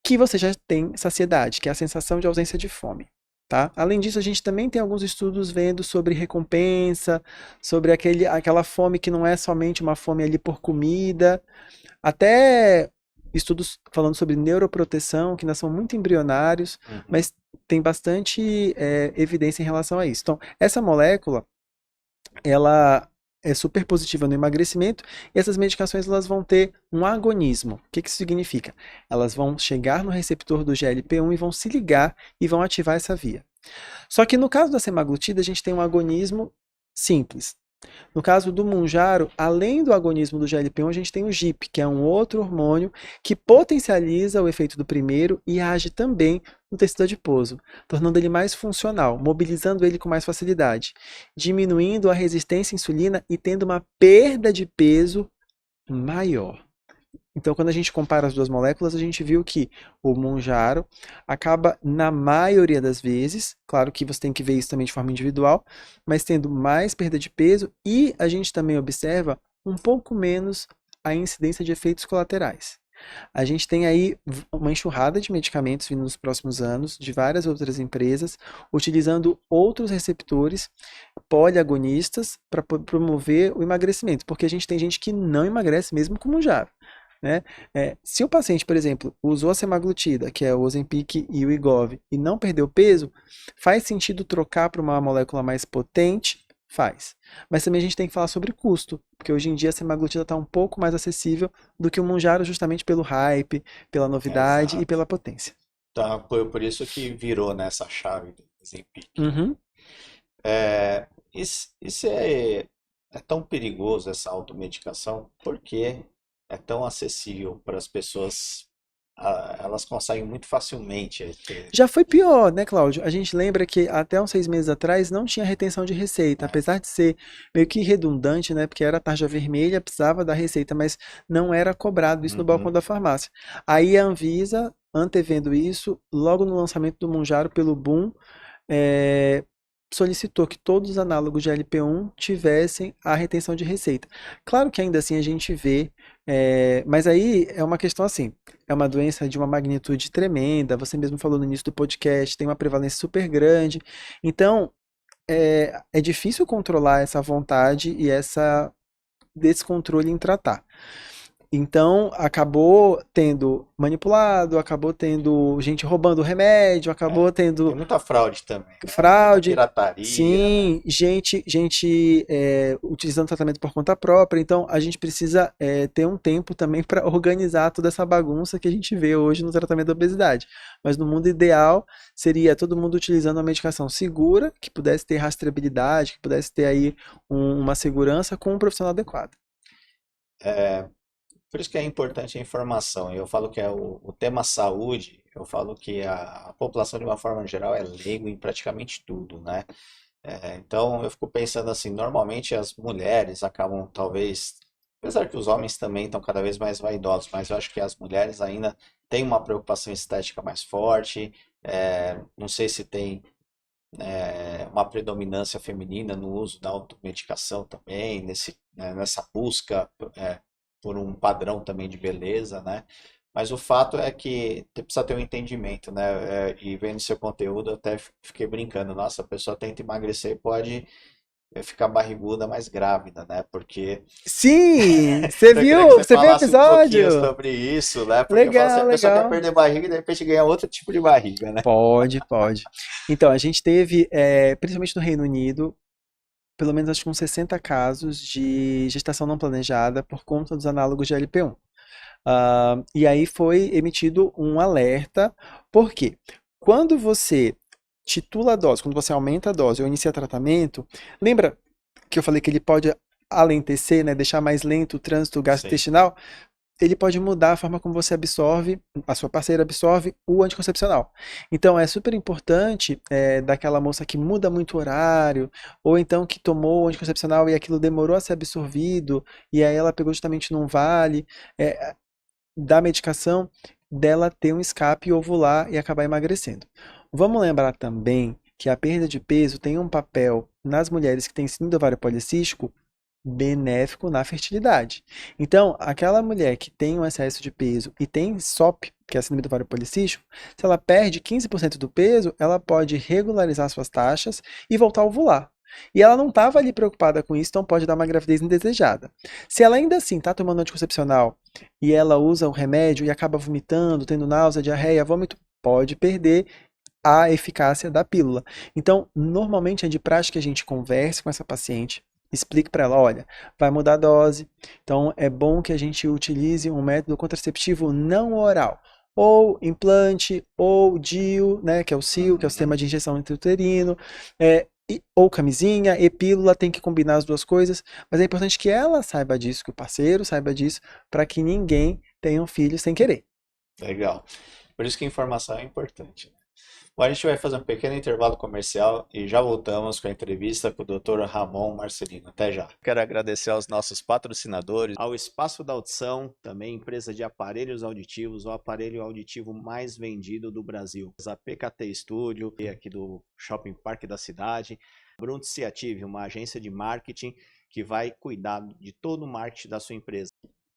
que você já tem saciedade, que é a sensação de ausência de fome. Tá? Além disso, a gente também tem alguns estudos vendo sobre recompensa, sobre aquela fome que não é somente uma fome ali por comida, até estudos falando sobre neuroproteção, que ainda são muito embrionários, mas tem bastante evidência em relação a isso. Então, essa molécula, ela é super positiva no emagrecimento e essas medicações elas vão ter um agonismo. O que isso significa? Elas vão chegar no receptor do GLP-1 e vão se ligar e vão ativar essa via. Só que no caso da semaglutida a gente tem um agonismo simples. No caso do Mounjaro, além do agonismo do GLP-1, a gente tem o GIP, que é um outro hormônio que potencializa o efeito do primeiro e age também no tecido adiposo, tornando ele mais funcional, mobilizando ele com mais facilidade, diminuindo a resistência à insulina e tendo uma perda de peso maior. Então, quando a gente compara as duas moléculas, a gente viu que o Mounjaro acaba, na maioria das vezes, claro que você tem que ver isso também de forma individual, mas tendo mais perda de peso e a gente também observa um pouco menos a incidência de efeitos colaterais. A gente tem aí uma enxurrada de medicamentos vindo nos próximos anos, de várias outras empresas, utilizando outros receptores poliagonistas para promover o emagrecimento, porque a gente tem gente que não emagrece mesmo com Mounjaro. Né? Se o paciente, por exemplo, usou a semaglutida, que é o Ozempic e o Wegovy, e não perdeu peso, faz sentido trocar para uma molécula mais potente, Faz. Mas também a gente tem que falar sobre custo, porque hoje em dia a semaglutida está um pouco mais acessível do que o Mounjaro justamente pelo hype, pela novidade e Exato. pela potência. Então, por isso que virou nessa chave do Ozempic. Uhum. Isso é tão perigoso, essa automedicação, porque é tão acessível para as pessoas, elas conseguem muito facilmente ter. Já foi pior, né, Cláudio? A gente lembra que até uns 6 meses atrás não tinha retenção de receita, É. apesar de ser meio que redundante, né? Porque era tarja vermelha, precisava da receita, mas não era cobrado isso no balcão Uhum. da farmácia. Aí a Anvisa, antevendo isso, logo no lançamento do Mounjaro pelo Boom, é, solicitou que todos os análogos de LP1 tivessem a retenção de receita. Claro que ainda assim a gente vê, mas aí é uma questão assim, é uma doença de uma magnitude tremenda, você mesmo falou no início do podcast, tem uma prevalência super grande, então é difícil controlar essa vontade e essa descontrole em tratar. Então, acabou tendo manipulado, acabou tendo gente roubando remédio, É. acabou Tem tendo muita fraude também, né? Muita fraude, pirataria, né? sim, gente utilizando tratamento por conta própria. Então, a gente precisa ter um tempo também para organizar toda essa bagunça que a gente vê hoje no tratamento da obesidade. Mas no mundo ideal seria todo mundo utilizando uma medicação segura, que pudesse ter rastreabilidade, que pudesse ter aí uma segurança com um profissional adequado. Por isso que é importante a informação. Eu falo que é o tema saúde, eu falo que a população, de uma forma geral, é leigo em praticamente tudo, né? Então, eu fico pensando assim, normalmente as mulheres acabam, talvez, apesar que os homens também estão cada vez mais vaidosos, mas eu acho que as mulheres ainda têm uma preocupação estética mais forte. Não sei se tem uma predominância feminina no uso da automedicação também, nessa busca por um padrão também de beleza, né? Mas o fato é que precisa ter um entendimento, né? E vendo seu conteúdo, eu até fiquei brincando. Nossa, a pessoa tenta emagrecer e pode ficar barriguda, mas grávida, né? Porque Sim, então eu queria que você você viu o falasse um pouquinho episódio? sobre isso, né? Porque eu falo assim, a Legal, pessoa quer legal. perder barriga e de repente ganha outro tipo de barriga, né? Pode, pode. Então, a gente teve, principalmente no Reino Unido, pelo menos acho que uns 60 casos de gestação não planejada por conta dos análogos de LP1. E aí foi emitido um alerta, porque quando você titula a dose, quando você aumenta a dose ou inicia tratamento, lembra que eu falei que ele pode alentecer, né, deixar mais lento o trânsito Sim. gastrointestinal? Ele pode mudar a forma como você absorve, a sua parceira absorve o anticoncepcional. Então é super importante daquela moça que muda muito o horário, ou então que tomou o anticoncepcional e aquilo demorou a ser absorvido, e aí ela pegou justamente num vale, é, da medicação, dela ter um escape ovular e acabar emagrecendo. Vamos lembrar também que a perda de peso tem um papel nas mulheres que têm síndrome do ovário policístico benéfico na fertilidade. Então, aquela mulher que tem um excesso de peso e tem SOP, que é a síndrome do ovário policístico, se ela perde 15% do peso, ela pode regularizar suas taxas e voltar a ovular. E ela não estava ali preocupada com isso, então pode dar uma gravidez indesejada. Se ela ainda assim está tomando anticoncepcional e ela usa o remédio e acaba vomitando, tendo náusea, diarreia, vômito, pode perder a eficácia da pílula. Então, normalmente é de prática que a gente converse com essa paciente, explique para ela, olha, vai mudar a dose, então é bom que a gente utilize um método contraceptivo não oral, ou implante, ou DIU, né, que é o SIU, que é o sistema Uhum. de injeção intrauterino, ou camisinha, e pílula, tem que combinar as duas coisas, mas é importante que ela saiba disso, que o parceiro saiba disso, para que ninguém tenha um filho sem querer. Legal. Por isso que a informação é importante. Bom, a gente vai fazer um pequeno intervalo comercial e já voltamos com a entrevista com o Dr. Ramon Marcelino. Até já. Quero agradecer aos nossos patrocinadores, ao Espaço da Audição, também empresa de aparelhos auditivos, o aparelho auditivo mais vendido do Brasil. A PKT Studio, aqui do Shopping Parque da cidade. Brunt Ciative, uma agência de marketing que vai cuidar de todo o marketing da sua empresa.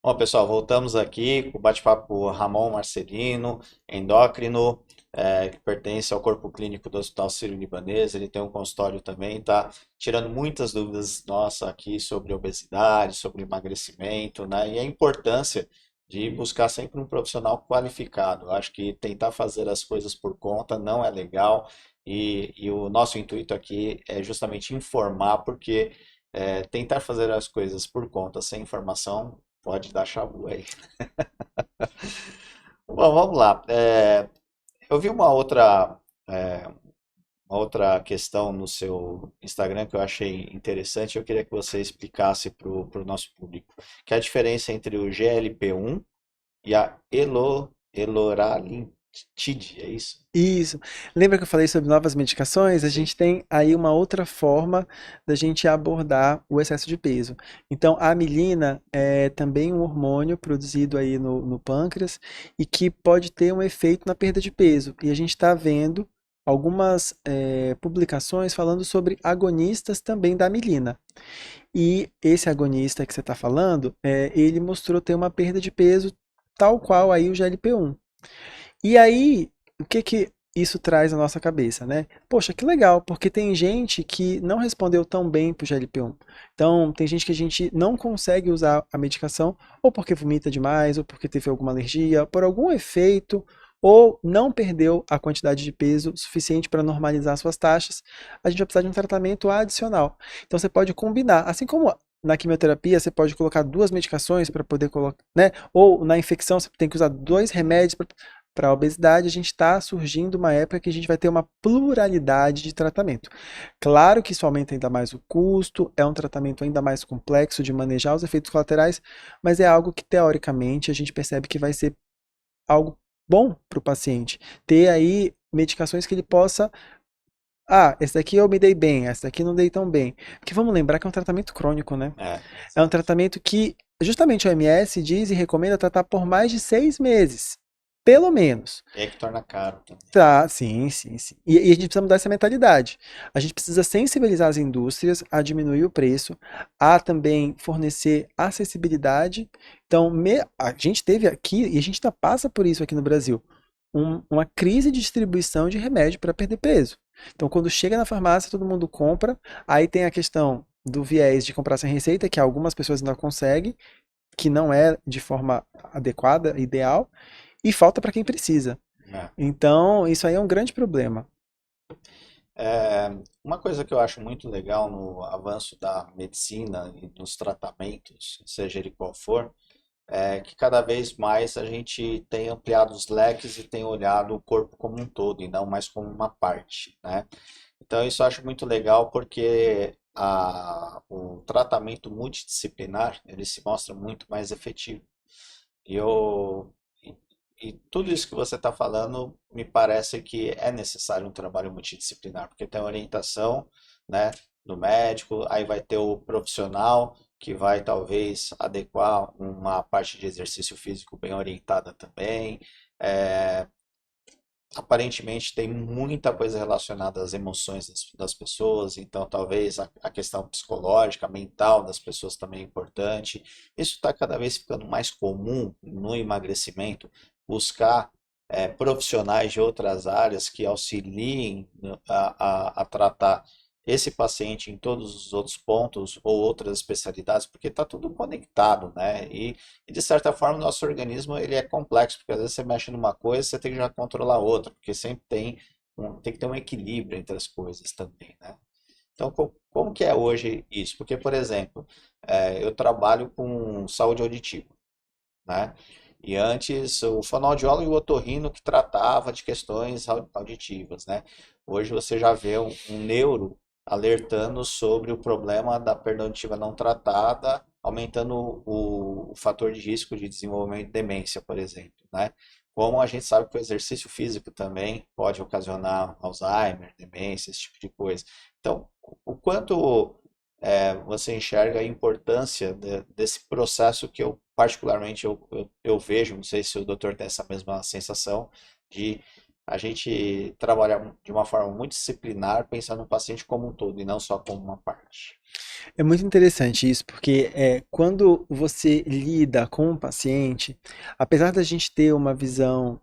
Bom, pessoal, voltamos aqui com o bate-papo com o Ramon Marcelino, endócrino, que pertence ao corpo clínico do Hospital Sírio-Libanês. Ele tem um consultório também, tá tirando muitas dúvidas nossas aqui sobre obesidade, sobre emagrecimento, né? E a importância de buscar sempre um profissional qualificado. Eu acho que tentar fazer as coisas por conta não é legal e o nosso intuito aqui é justamente informar, porque tentar fazer as coisas por conta sem informação pode dar chabu aí. Bom, vamos lá. Eu vi é, uma outra questão no seu Instagram que eu achei interessante. Eu queria que você explicasse para o nosso público, que é a diferença entre o GLP-1 e a eloralintide, é isso? Isso. Lembra que eu falei sobre novas medicações? A Sim. gente tem aí uma outra forma da gente abordar o excesso de peso. Então, a amilina é também um hormônio produzido aí no pâncreas e que pode ter um efeito na perda de peso. E a gente está vendo algumas publicações falando sobre agonistas também da amilina. E esse agonista que você está falando, ele mostrou ter uma perda de peso tal qual aí o GLP-1. E aí, o que que isso traz na nossa cabeça, né? Poxa, que legal, porque tem gente que não respondeu tão bem pro GLP-1. Então, tem gente que a gente não consegue usar a medicação, ou porque vomita demais, ou porque teve alguma alergia, por algum efeito, ou não perdeu a quantidade de peso suficiente para normalizar suas taxas, a gente vai precisar de um tratamento adicional. Então, você pode combinar, assim como na quimioterapia, você pode colocar duas medicações para poder colocar, né? Ou na infecção, você tem que usar dois remédios para a obesidade, a gente está surgindo uma época que a gente vai ter uma pluralidade de tratamento. Claro que isso aumenta ainda mais o custo, é um tratamento ainda mais complexo de manejar os efeitos colaterais, mas é algo que teoricamente a gente percebe que vai ser algo bom para o paciente. Ter aí medicações que ele possa. Ah, esse daqui eu me dei bem, esse daqui não dei tão bem. Porque vamos lembrar que é um tratamento crônico, né? É um Exato. tratamento que justamente o OMS diz e recomenda tratar por mais de 6 meses. Pelo menos. E aí que torna caro também. Tá, sim, sim, sim. E a gente precisa mudar essa mentalidade. A gente precisa sensibilizar as indústrias a diminuir o preço, a também fornecer acessibilidade. Então, a gente teve aqui, e a gente ainda passa por isso aqui no Brasil, uma crise de distribuição de remédio para perder peso. Então, quando chega na farmácia, todo mundo compra. Aí tem a questão do viés de comprar sem receita, que algumas pessoas ainda conseguem, que não é de forma adequada, ideal, e falta para quem precisa. É. Então, isso aí é um grande problema. É, uma coisa que eu acho muito legal no avanço da medicina e dos tratamentos, seja ele qual for, é que cada vez mais a gente tem ampliado os leques e tem olhado o corpo como um todo e não mais como uma parte, né? Então isso eu acho muito legal porque o tratamento multidisciplinar ele se mostra muito mais efetivo. E eu e tudo isso que você está falando me parece que é necessário um trabalho multidisciplinar, porque tem a orientação, né, do médico, aí vai ter o profissional que vai talvez adequar uma parte de exercício físico bem orientada também. É, aparentemente tem muita coisa relacionada às emoções das pessoas, então talvez a questão psicológica, mental das pessoas também é importante. Isso está cada vez ficando mais comum no emagrecimento, buscar profissionais de outras áreas que auxiliem a tratar esse paciente em todos os outros pontos ou outras especialidades, porque está tudo conectado, né? E de certa forma, o nosso organismo ele é complexo, porque às vezes você mexe numa coisa, você tem que já controlar outra, porque sempre tem que ter um equilíbrio entre as coisas também, né? Então, como que é hoje isso? Porque, por exemplo, eu trabalho com saúde auditiva, né? E antes o fonoaudiólogo e o otorrino que tratava de questões auditivas, né? Hoje você já vê um neuro alertando sobre o problema da perda auditiva não tratada, aumentando o fator de risco de desenvolvimento de demência, por exemplo, né? Como a gente sabe que o exercício físico também pode ocasionar Alzheimer, demência, esse tipo de coisa. Então, o quanto você enxerga a importância desse processo que eu particularmente eu vejo, não sei se o doutor tem essa mesma sensação, de a gente trabalhar de uma forma muito disciplinar, pensando no paciente como um todo e não só como uma parte. É muito interessante isso, porque quando você lida com o paciente, apesar da gente ter uma visão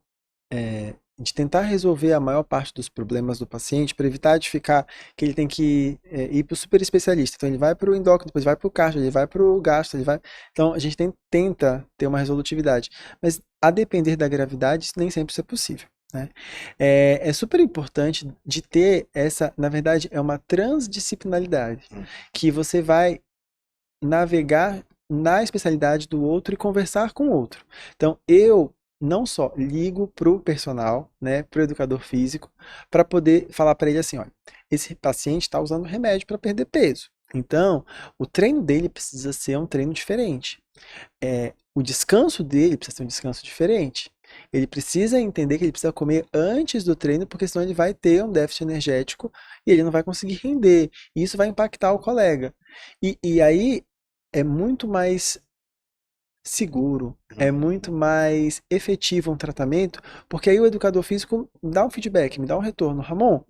de tentar resolver a maior parte dos problemas do paciente para evitar de ficar que ele tem que ir para o super especialista. Então ele vai para o endócrino, depois vai para o cardio, ele vai para o gastro, ele vai. Então a gente tenta ter uma resolutividade, mas a depender da gravidade, isso nem sempre isso é possível. Né? É super importante de ter essa, na verdade, é uma transdisciplinaridade, que você vai navegar na especialidade do outro e conversar com o outro. Então, eu não só ligo para o personal, né, para o educador físico, para poder falar para ele assim, olha, esse paciente está usando remédio para perder peso. Então, o treino dele precisa ser um treino diferente. O descanso dele precisa ser um descanso diferente. Ele precisa entender que ele precisa comer antes do treino, porque senão ele vai ter um déficit energético e ele não vai conseguir render. E isso vai impactar o colega. E aí é muito mais seguro, é muito mais efetivo um tratamento, porque aí o educador físico dá um feedback, me dá um retorno. Ramon,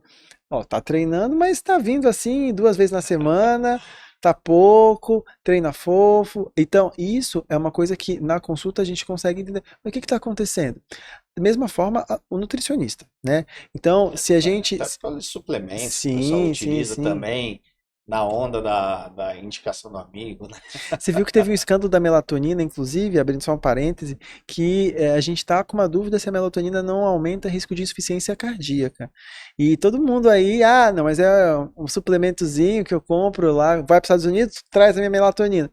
ó, tá treinando, mas tá vindo assim 2 vezes na semana, tá pouco, treina fofo. Então, isso é uma coisa que na consulta a gente consegue entender. Mas o que que tá acontecendo? Da mesma forma, o nutricionista, né? Então, se a gente... Até pelos suplementos que o pessoal Sim, sim, utiliza sim. também na onda da indicação do amigo, né? Você viu que teve um escândalo da melatonina, inclusive, abrindo só um parêntese, que a gente está com uma dúvida se a melatonina não aumenta risco de insuficiência cardíaca. E todo mundo aí, não, mas é um suplementozinho que eu compro lá, vai para os Estados Unidos, traz a minha melatonina.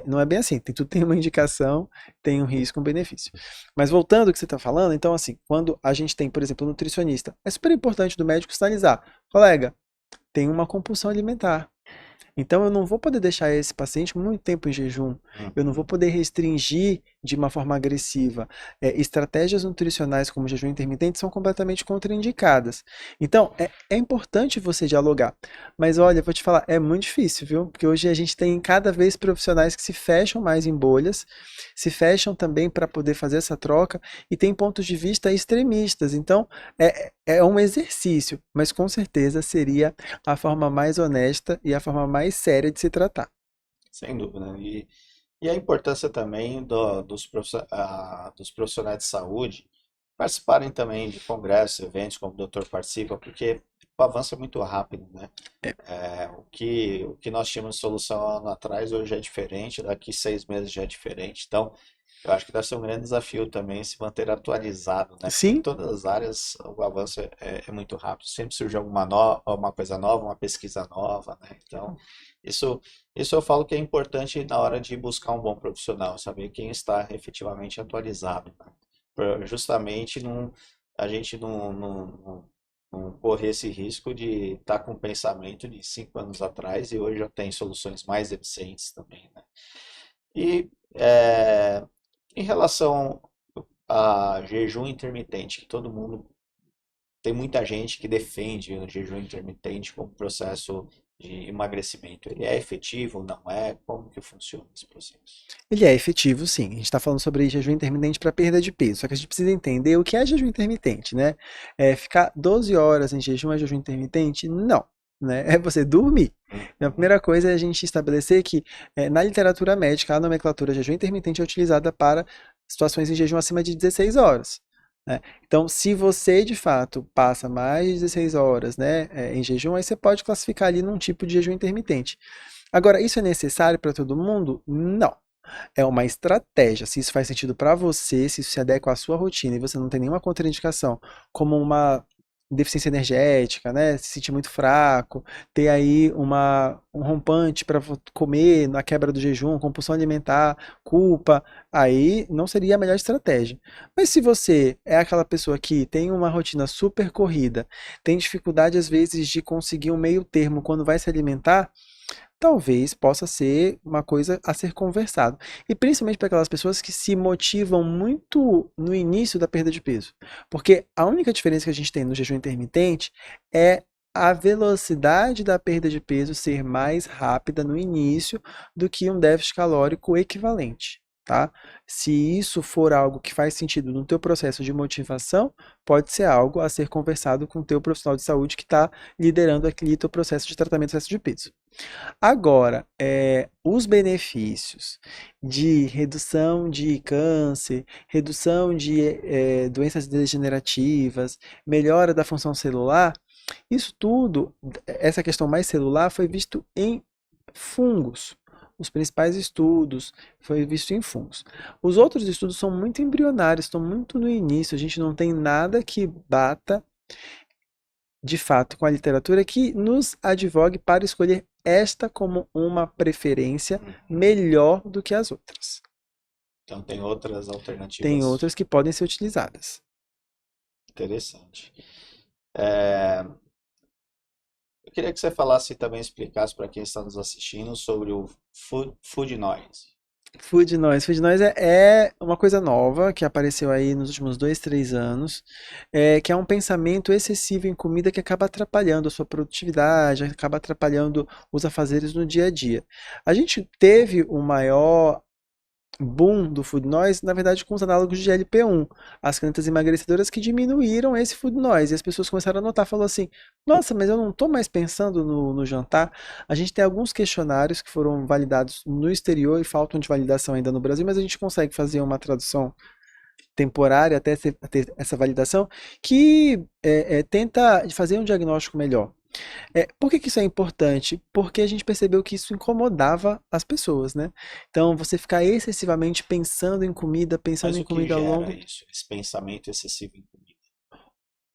Não é bem assim, tudo tem uma indicação, tem um risco, um benefício. Mas voltando ao que você está falando, então assim, quando a gente tem, por exemplo, um nutricionista, é super importante do médico sinalizar, colega, tem uma compulsão alimentar. Então eu não vou poder deixar esse paciente muito tempo em jejum, eu não vou poder restringir de uma forma agressiva. Estratégias nutricionais como jejum intermitente são completamente contraindicadas. Então é importante você dialogar. Mas olha, eu vou te falar, é muito difícil, viu? Porque hoje a gente tem cada vez profissionais que se fecham mais em bolhas, se fecham também para poder fazer essa troca e tem pontos de vista extremistas. Então é um exercício, mas com certeza seria a forma mais honesta e a forma mais séria de se tratar. Sem dúvida. E a importância também dos profissionais de saúde participarem também de congressos, eventos como o doutor participa, porque o avanço é muito rápido, né? O que nós tínhamos de solução há um ano atrás hoje é diferente, daqui 6 meses já é diferente. Então, eu acho que deve ser um grande desafio também se manter atualizado, né? Porque em Sim, todas as áreas o avanço é muito rápido. Sempre surge uma coisa nova, uma pesquisa nova, né? Então, isso, isso eu falo que é importante na hora de buscar um bom profissional, saber quem está efetivamente atualizado, né? Justamente a gente não correr esse risco de estar com o pensamento de 5 anos atrás e hoje já tem soluções mais eficientes também, né? E em relação a jejum intermitente, que todo mundo, tem muita gente que defende o jejum intermitente como processo de emagrecimento. Ele é efetivo, não é? Como que funciona esse processo? ele é efetivo, sim. A gente está falando sobre jejum intermitente para perda de peso. Só que a gente precisa entender o que é jejum intermitente, né? Ficar 12 horas em jejum é jejum intermitente? Não. Né? É você dormir. Então, a Uhum. primeira coisa é a gente estabelecer que, na literatura médica, a nomenclatura jejum intermitente é utilizada para situações em jejum acima de 16 horas. Né? Então, se você de fato passa mais de 16 horas, né, em jejum, aí você pode classificar ali num tipo de jejum intermitente. Agora, isso é necessário para todo mundo? Não. É uma estratégia. Se isso faz sentido para você, se isso se adequa à sua rotina e você não tem nenhuma contraindicação, como uma deficiência energética, né? Se sentir muito fraco, ter aí um rompante para comer na quebra do jejum, compulsão alimentar, culpa, aí não seria a melhor estratégia. Mas se você é aquela pessoa que tem uma rotina super corrida, tem dificuldade às vezes de conseguir um meio termo quando vai se alimentar, talvez possa ser uma coisa a ser conversado. E principalmente para aquelas pessoas que se motivam muito no início da perda de peso. Porque a única diferença que a gente tem no jejum intermitente é a velocidade da perda de peso ser mais rápida no início do que um déficit calórico equivalente. tá? Se isso for algo que faz sentido no teu processo de motivação, pode ser algo a ser conversado com o teu profissional de saúde que está liderando aquele teu processo de tratamento de excesso de peso. Agora, os benefícios de redução de câncer, redução de doenças degenerativas, melhora da função celular, isso tudo, essa questão mais celular, foi visto em fungos. Os principais estudos foi visto em fungos. Os outros estudos são muito embrionários, estão muito no início. A gente não tem nada que bata de fato com a literatura que nos advogue para escolher esta como uma preferência melhor do que as outras. Então tem outras Tem alternativas. outras que podem ser utilizadas. Interessante. É, eu queria que você falasse e também explicasse para quem está nos assistindo sobre o food noise. Food Noise. Food Noise é uma coisa nova que apareceu aí nos últimos 2, 3 anos, que é um pensamento excessivo em comida que acaba atrapalhando a sua produtividade, acaba atrapalhando os afazeres no dia a dia. A gente teve o maior boom do food noise, na verdade, com os análogos de GLP-1, as canetas emagrecedoras que diminuíram esse food noise, e as pessoas começaram a notar, falou assim, nossa, mas eu não estou mais pensando no jantar. A gente tem alguns questionários que foram validados no exterior e faltam de validação ainda no Brasil, mas a gente consegue fazer uma tradução temporária até ter essa validação, que tenta fazer um diagnóstico melhor. Por que que isso é importante? Porque a gente percebeu que isso incomodava as pessoas, né? Então, você ficar excessivamente pensando Mas em o que comida ao gera longo, isso? Esse pensamento excessivo em comida?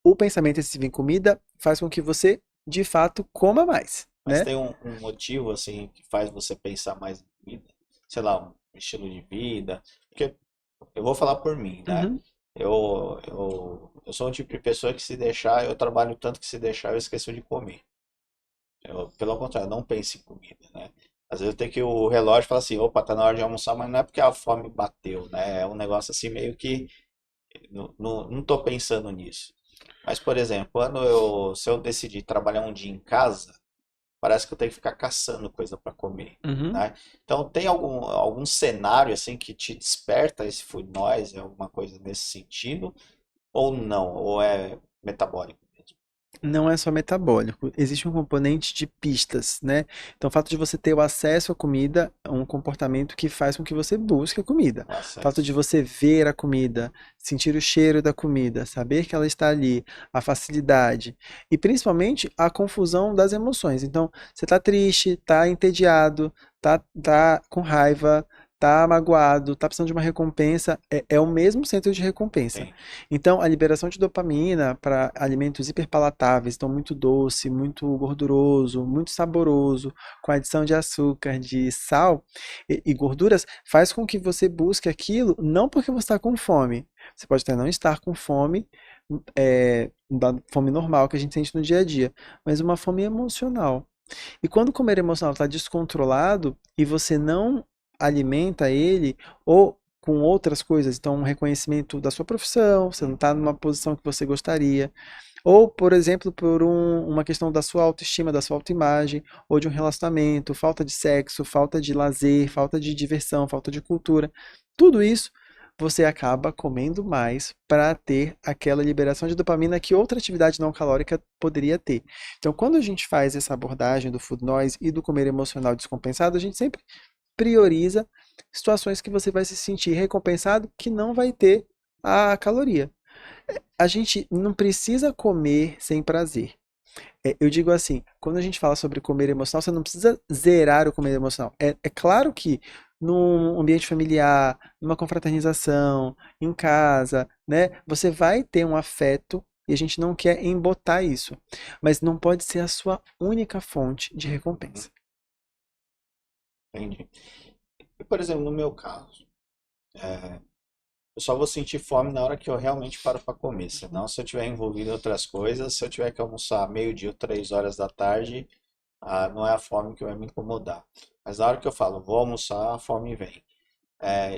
o pensamento excessivo em comida faz com que você, de fato, coma mais, Mas né? tem um motivo assim que faz você pensar mais em comida? Sei lá, um estilo de vida? Porque eu vou falar por mim, né? Uhum. Eu sou um tipo de pessoa que se deixar, eu trabalho tanto que se deixar eu esqueço de comer. Pelo contrário, eu não penso em comida, né? Às vezes eu tenho que o relógio fala assim, opa, tá na hora de almoçar, mas não é porque a fome bateu, né? É um negócio assim meio que não tô pensando nisso. Mas, por exemplo, se eu decidir trabalhar um dia em casa, parece que eu tenho que ficar caçando coisa para comer, Uhum. né? Então, tem algum cenário assim que te desperta esse food noise, alguma coisa nesse sentido, ou não? Ou é metabólico mesmo? Não é só metabólico, existe um componente de pistas, né? Então, o fato de você ter o acesso à comida é um comportamento que faz com que você busque a comida. O O fato de acesso. você ver a comida, sentir o cheiro da comida, saber que ela está ali, a facilidade e principalmente a confusão das emoções. Então, você está triste, está entediado, tá com raiva, tá magoado, tá precisando de uma recompensa, é o mesmo centro de recompensa. Entendi. Então, a liberação de dopamina para alimentos hiperpalatáveis, então muito doce, muito gorduroso, muito saboroso, com adição de açúcar, de sal e gorduras, faz com que você busque aquilo não porque você está com fome. Você pode até não estar com fome, da fome normal que a gente sente no dia a dia, mas uma fome emocional. E quando o comer emocional está descontrolado e você não alimenta ele, ou com outras coisas, então um reconhecimento da sua profissão, você não está numa Uhum. posição que você gostaria, ou, por exemplo, por uma questão da sua autoestima, da sua autoimagem, ou de um relacionamento, falta de sexo, falta de lazer, falta de diversão, falta de cultura, tudo isso você acaba comendo mais para ter aquela liberação de dopamina que outra atividade não calórica poderia ter. Então, quando a gente faz essa abordagem do food noise e do comer emocional descompensado, a gente sempre prioriza situações que você vai se sentir recompensado que não vai ter a caloria. A gente não precisa comer sem prazer. Eu digo assim, quando a gente fala sobre comer emocional, você não precisa zerar o comer emocional. É claro que num ambiente familiar, numa confraternização, em casa, né, você vai ter um afeto e a gente não quer embotar isso. Mas não pode ser a sua única fonte de Uhum. recompensa. Entendi. E, por exemplo, no meu caso, eu só vou sentir fome na hora que eu realmente paro para comer. Senão, se eu tiver envolvido em outras coisas, se eu tiver que almoçar meio-dia ou 3 horas da tarde, não é a fome que vai me incomodar. Mas na hora que eu falo, vou almoçar, a fome vem.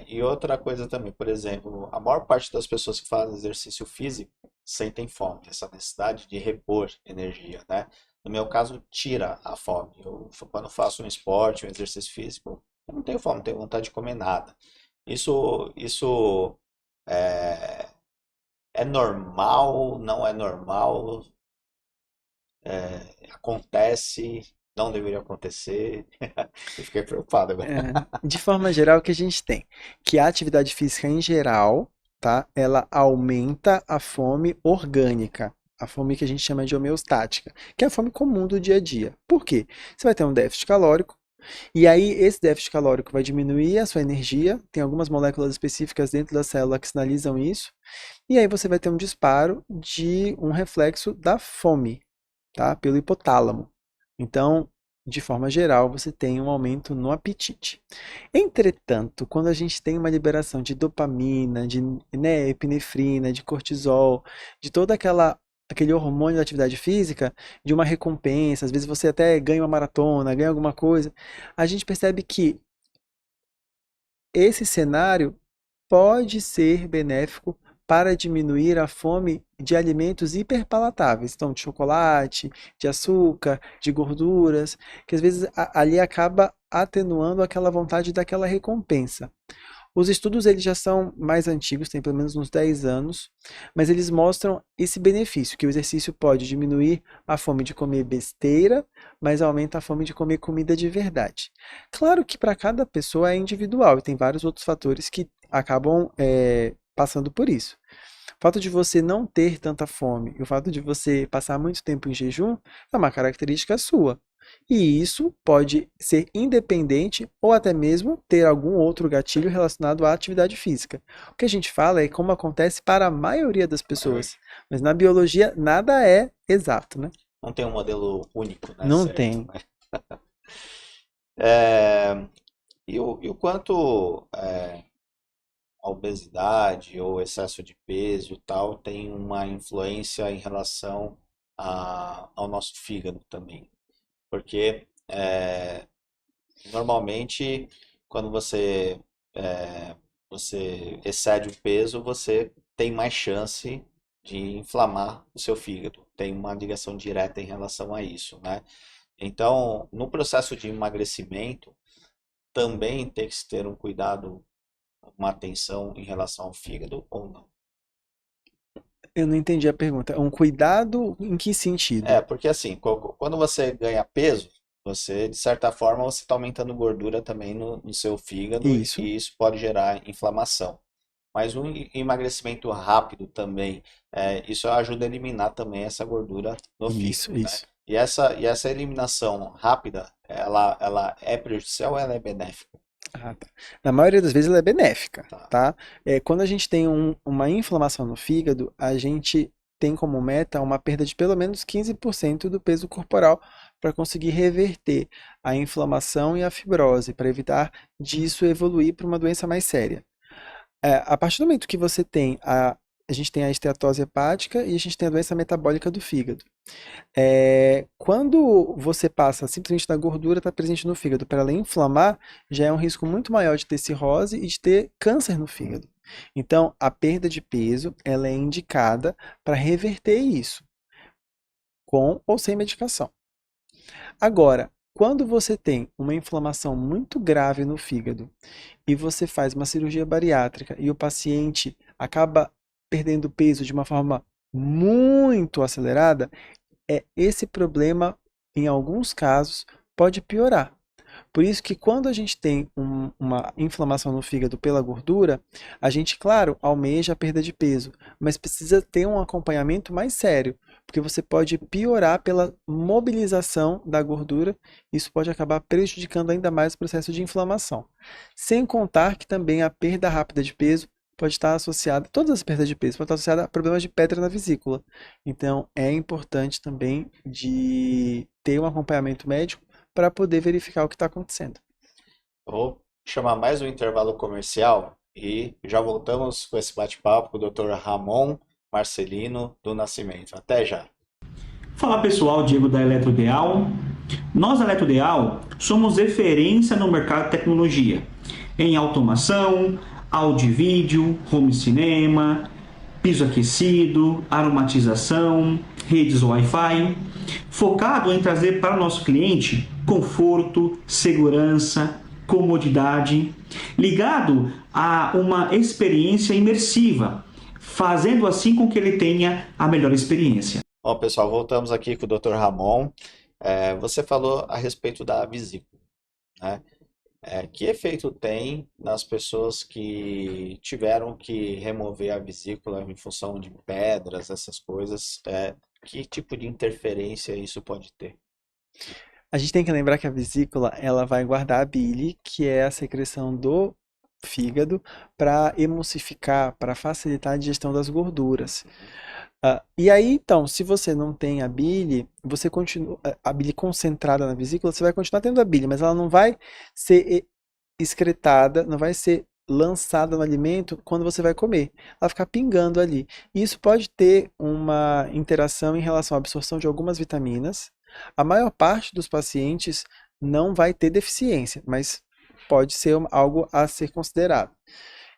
E outra coisa também, por exemplo, a maior parte das pessoas que fazem exercício físico sentem fome, essa necessidade de repor energia, né? No meu caso, tira a fome. Quando faço um esporte, um exercício físico, eu não tenho fome, não tenho vontade de comer nada. Isso é, é normal, não é normal, acontece, não deveria acontecer. Eu fiquei preocupado agora. De forma geral, o que a gente tem? Que a atividade física em geral, tá? Ela aumenta a fome orgânica, a fome que a gente chama de homeostática, que é a fome comum do dia a dia. Por quê? Você vai ter um déficit calórico, e aí esse déficit calórico vai diminuir a sua energia, tem algumas moléculas específicas dentro da célula que sinalizam isso, e aí você vai ter um disparo de um reflexo da fome, tá? Pelo hipotálamo. Então, de forma geral, você tem um aumento no apetite. Entretanto, quando a gente tem uma liberação de dopamina, de, né, epinefrina, de cortisol, de toda aquele hormônio da atividade física, de uma recompensa, às vezes você até ganha uma maratona, ganha alguma coisa, a gente percebe que esse cenário pode ser benéfico para diminuir a fome de alimentos hiperpalatáveis, então de chocolate, de açúcar, de gorduras, que às vezes ali acaba atenuando aquela vontade daquela recompensa. Os estudos eles já são mais antigos, tem pelo menos uns 10 anos, mas eles mostram esse benefício, que o exercício pode diminuir a fome de comer besteira, mas aumenta a fome de comer comida de verdade. Claro que para cada pessoa é individual e tem vários outros fatores que acabam passando por isso. O fato de você não ter tanta fome e o fato de você passar muito tempo em jejum é uma característica sua. E isso pode ser independente ou até mesmo ter algum outro gatilho relacionado à atividade física. O que a gente fala é como acontece para a maioria das pessoas, mas na biologia nada é exato, né? Não tem um modelo único, né? Não Certo, tem. né? É, e o quanto a obesidade ou excesso de peso e tal tem uma influência em relação ao nosso fígado também. Porque normalmente quando você excede o peso, você tem mais chance de inflamar o seu fígado. Tem uma ligação direta em relação a isso, né? Então, no processo de emagrecimento, também tem que se ter um cuidado, uma atenção em relação ao fígado ou não. Eu não entendi a pergunta. Um cuidado em que sentido? Porque assim, quando você ganha peso, você, de certa forma, você está aumentando gordura também no seu fígado Isso, e isso pode gerar inflamação. Mas um emagrecimento rápido também, isso ajuda a eliminar também essa gordura no isso, fígado, né? isso. E essa eliminação rápida, ela é prejudicial ou ela é benéfica? Ah, tá. Na maioria das vezes ela é benéfica, Tá. tá? Quando a gente tem uma inflamação no fígado, a gente tem como meta uma perda de pelo menos 15% do peso corporal para conseguir reverter a inflamação e a fibrose, para evitar disso evoluir para uma doença mais séria. A partir do momento que você tem a gente tem a esteatose hepática e a gente tem a doença metabólica do fígado. Quando você passa simplesmente da gordura estar presente no fígado para ela inflamar, já é um risco muito maior de ter cirrose e de ter câncer no fígado. Então, a perda de peso, ela é indicada para reverter isso, com ou sem medicação. Agora, quando você tem uma inflamação muito grave no fígado e você faz uma cirurgia bariátrica e o paciente acaba perdendo peso de uma forma muito acelerada, esse problema, em alguns casos, pode piorar. Por isso que quando a gente tem uma inflamação no fígado pela gordura, a gente, claro, almeja a perda de peso, mas precisa ter um acompanhamento mais sério, porque você pode piorar pela mobilização da gordura, isso pode acabar prejudicando ainda mais o processo de inflamação. Sem contar que também a perda rápida de peso pode estar associada, todas as perdas de peso podem estar associadas a problemas de pedra na vesícula. Então, é importante também de ter um acompanhamento médico para poder verificar o que está acontecendo. Vou chamar mais um intervalo comercial e já voltamos com esse bate-papo com o Dr. Ramon Marcelino do Nascimento. Até já. Fala pessoal, Diego da Eletrodeal. Nós da Eletrodeal somos referência no mercado de tecnologia, em automação, áudio e vídeo, home cinema, piso aquecido, aromatização, redes Wi-Fi, focado em trazer para o nosso cliente conforto, segurança, comodidade, ligado a uma experiência imersiva, fazendo assim com que ele tenha a melhor experiência. Bom, pessoal, voltamos aqui com o Dr. Ramon. Você falou a respeito da vesícula, né? Que efeito tem nas pessoas que tiveram que remover a vesícula em função de pedras, essas coisas? Que tipo de interferência isso pode ter? A gente tem que lembrar que a vesícula, ela vai guardar a bile, que é a secreção do fígado, para emulsificar, para facilitar a digestão das gorduras. E aí, então, se você não tem a bile, você continua, a bile concentrada na vesícula, você vai continuar tendo a bile, mas ela não vai ser excretada, não vai ser lançada no alimento quando você vai comer. Ela vai ficar pingando ali. E isso pode ter uma interação em relação à absorção de algumas vitaminas. A maior parte dos pacientes não vai ter deficiência, mas pode ser algo a ser considerado.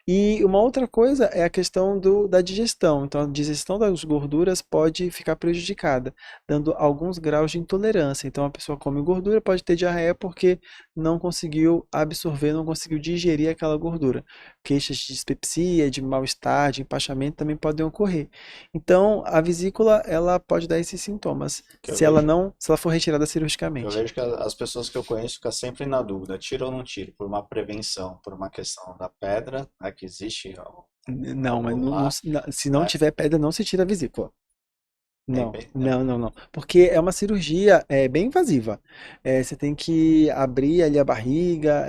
E uma outra coisa é a questão da digestão. Então, a digestão das gorduras pode ficar prejudicada, dando alguns graus de intolerância. Então, a pessoa come gordura, pode ter diarreia porque não conseguiu absorver, não conseguiu digerir aquela gordura. Queixas de dispepsia, de mal-estar, de empachamento também podem ocorrer. Então, a vesícula, ela pode dar esses sintomas, se ela for retirada Eu cirurgicamente. vejo que as pessoas que eu conheço ficam sempre na dúvida, tira ou não tira, por uma prevenção, por uma questão da pedra, né, que existe Não, mas algo lá, se não né? tiver pedra, não se tira a vesícula. Não, Né? não, não, não. Porque é uma cirurgia bem invasiva. Você tem que abrir ali a barriga,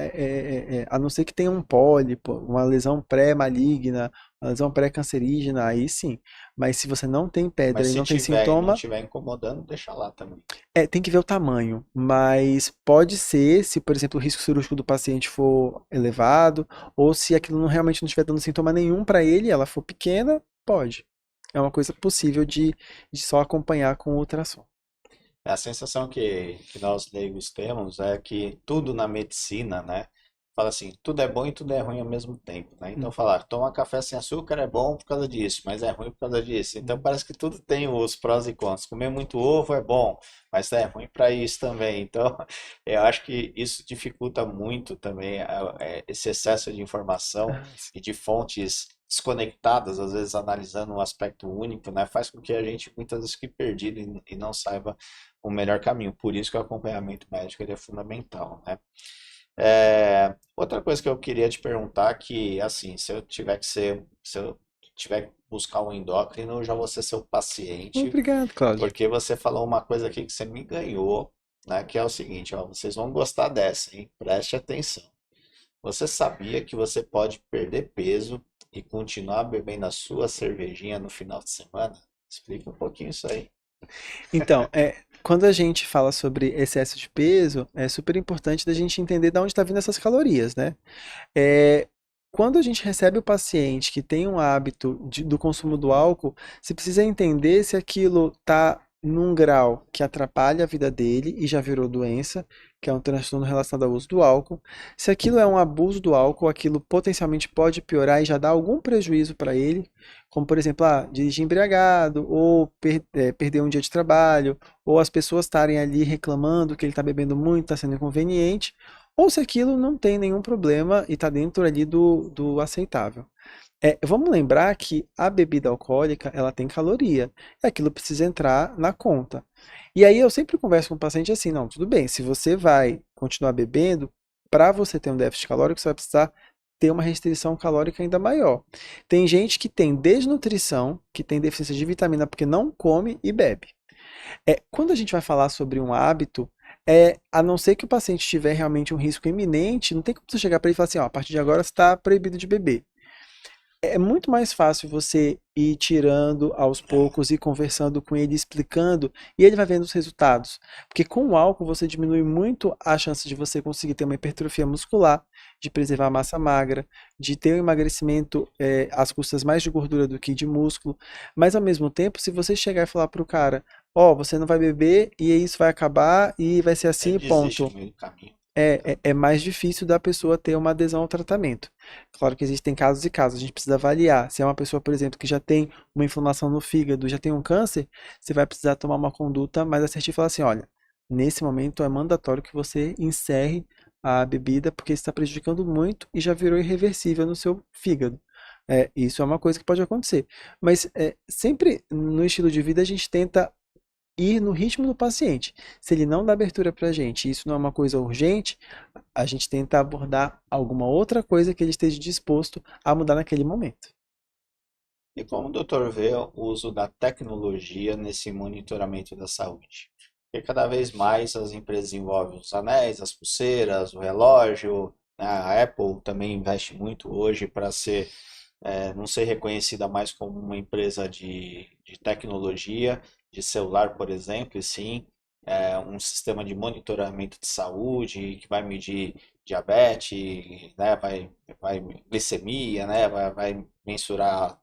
a não ser que tenha um pólipo, uma lesão pré-maligna, uma lesão pré-cancerígena, aí sim. Mas se você não tem pedra Mas e se não tem tiver e não sintoma, tiver incomodando, deixa lá também. tem que ver o tamanho. Mas pode ser, se por exemplo o risco cirúrgico do paciente for elevado, ou se aquilo realmente não estiver dando sintoma nenhum para ele, ela for pequena, pode. É uma coisa possível de só acompanhar com o ultrassom. A sensação que nós leigos temos é que tudo na medicina, né? Fala assim, tudo é bom e tudo é ruim ao mesmo tempo, né? Então falar, tomar café sem açúcar é bom por causa disso, mas é ruim por causa disso. Então parece que tudo tem os prós e contras. Comer muito ovo é bom, mas é ruim para isso também. Então eu acho que isso dificulta muito também esse excesso de informação e de fontes desconectadas, às vezes analisando um aspecto único, né? Faz com que a gente muitas vezes fique perdido e não saiba o melhor caminho. Por isso que o acompanhamento médico ele é fundamental, né? Outra coisa que eu queria te perguntar que, assim, se eu tiver que buscar um endócrino, eu já vou ser seu paciente, Obrigado, Cláudio. porque você falou uma coisa aqui que você me ganhou, né? Que é o seguinte, ó, vocês vão gostar dessa, hein? Preste atenção. Você sabia que você pode perder peso e continuar bebendo a sua cervejinha no final de semana? Explica um pouquinho isso aí. Então, quando a gente fala sobre excesso de peso, é super importante da gente entender de onde está vindo essas calorias, né? É, Quando a gente recebe o paciente que tem um hábito do consumo do álcool, você precisa entender se aquilo está num grau que atrapalha a vida dele e já virou doença, que é um transtorno relacionado ao uso do álcool. Se aquilo é um abuso do álcool, aquilo potencialmente pode piorar e já dar algum prejuízo para ele, como por exemplo, dirigir embriagado, ou perder um dia de trabalho, ou as pessoas estarem ali reclamando que ele está bebendo muito, está sendo inconveniente, ou se aquilo não tem nenhum problema e está dentro ali do aceitável. Vamos lembrar que a bebida alcoólica ela tem caloria, e aquilo precisa entrar na conta. E aí eu sempre converso com o paciente assim, não, tudo bem, se você vai continuar bebendo, para você ter um déficit calórico, você vai precisar ter uma restrição calórica ainda maior. Tem gente que tem desnutrição, que tem deficiência de vitamina porque não come e bebe. Quando a gente vai falar sobre um hábito, a não ser que o paciente tiver realmente um risco iminente, não tem como você chegar para ele e falar assim, ó, a partir de agora você está proibido de beber. É muito mais fácil você ir tirando aos poucos e conversando com ele, explicando, e ele vai vendo os resultados. Porque com o álcool você diminui muito a chance de você conseguir ter uma hipertrofia muscular, de preservar a massa magra, de ter um emagrecimento às custas mais de gordura do que de músculo. Mas ao mesmo tempo, se você chegar e falar para o cara, ó, você não vai beber e isso vai acabar e vai ser assim, Desiste ponto. no meio do caminho. É mais difícil da pessoa ter uma adesão ao tratamento. Claro que existem casos e casos, a gente precisa avaliar. Se é uma pessoa, por exemplo, que já tem uma inflamação no fígado, já tem um câncer, você vai precisar tomar uma conduta mais assertiva e falar assim, olha, nesse momento é mandatório que você encerre a bebida, porque está prejudicando muito e já virou irreversível no seu fígado. Isso é uma coisa que pode acontecer. Mas sempre no estilo de vida a gente tenta ir no ritmo do paciente. Se ele não dá abertura para a gente, e isso não é uma coisa urgente, a gente tenta abordar alguma outra coisa que ele esteja disposto a mudar naquele momento. E como o doutor vê o uso da tecnologia nesse monitoramento da saúde? Porque cada vez mais as empresas envolvem os anéis, as pulseiras, o relógio, né? A Apple também investe muito hoje para não ser reconhecida mais como uma empresa de tecnologia, de celular, por exemplo, e sim um sistema de monitoramento de saúde que vai medir diabetes, né? Vai glicemia, né? Vai mensurar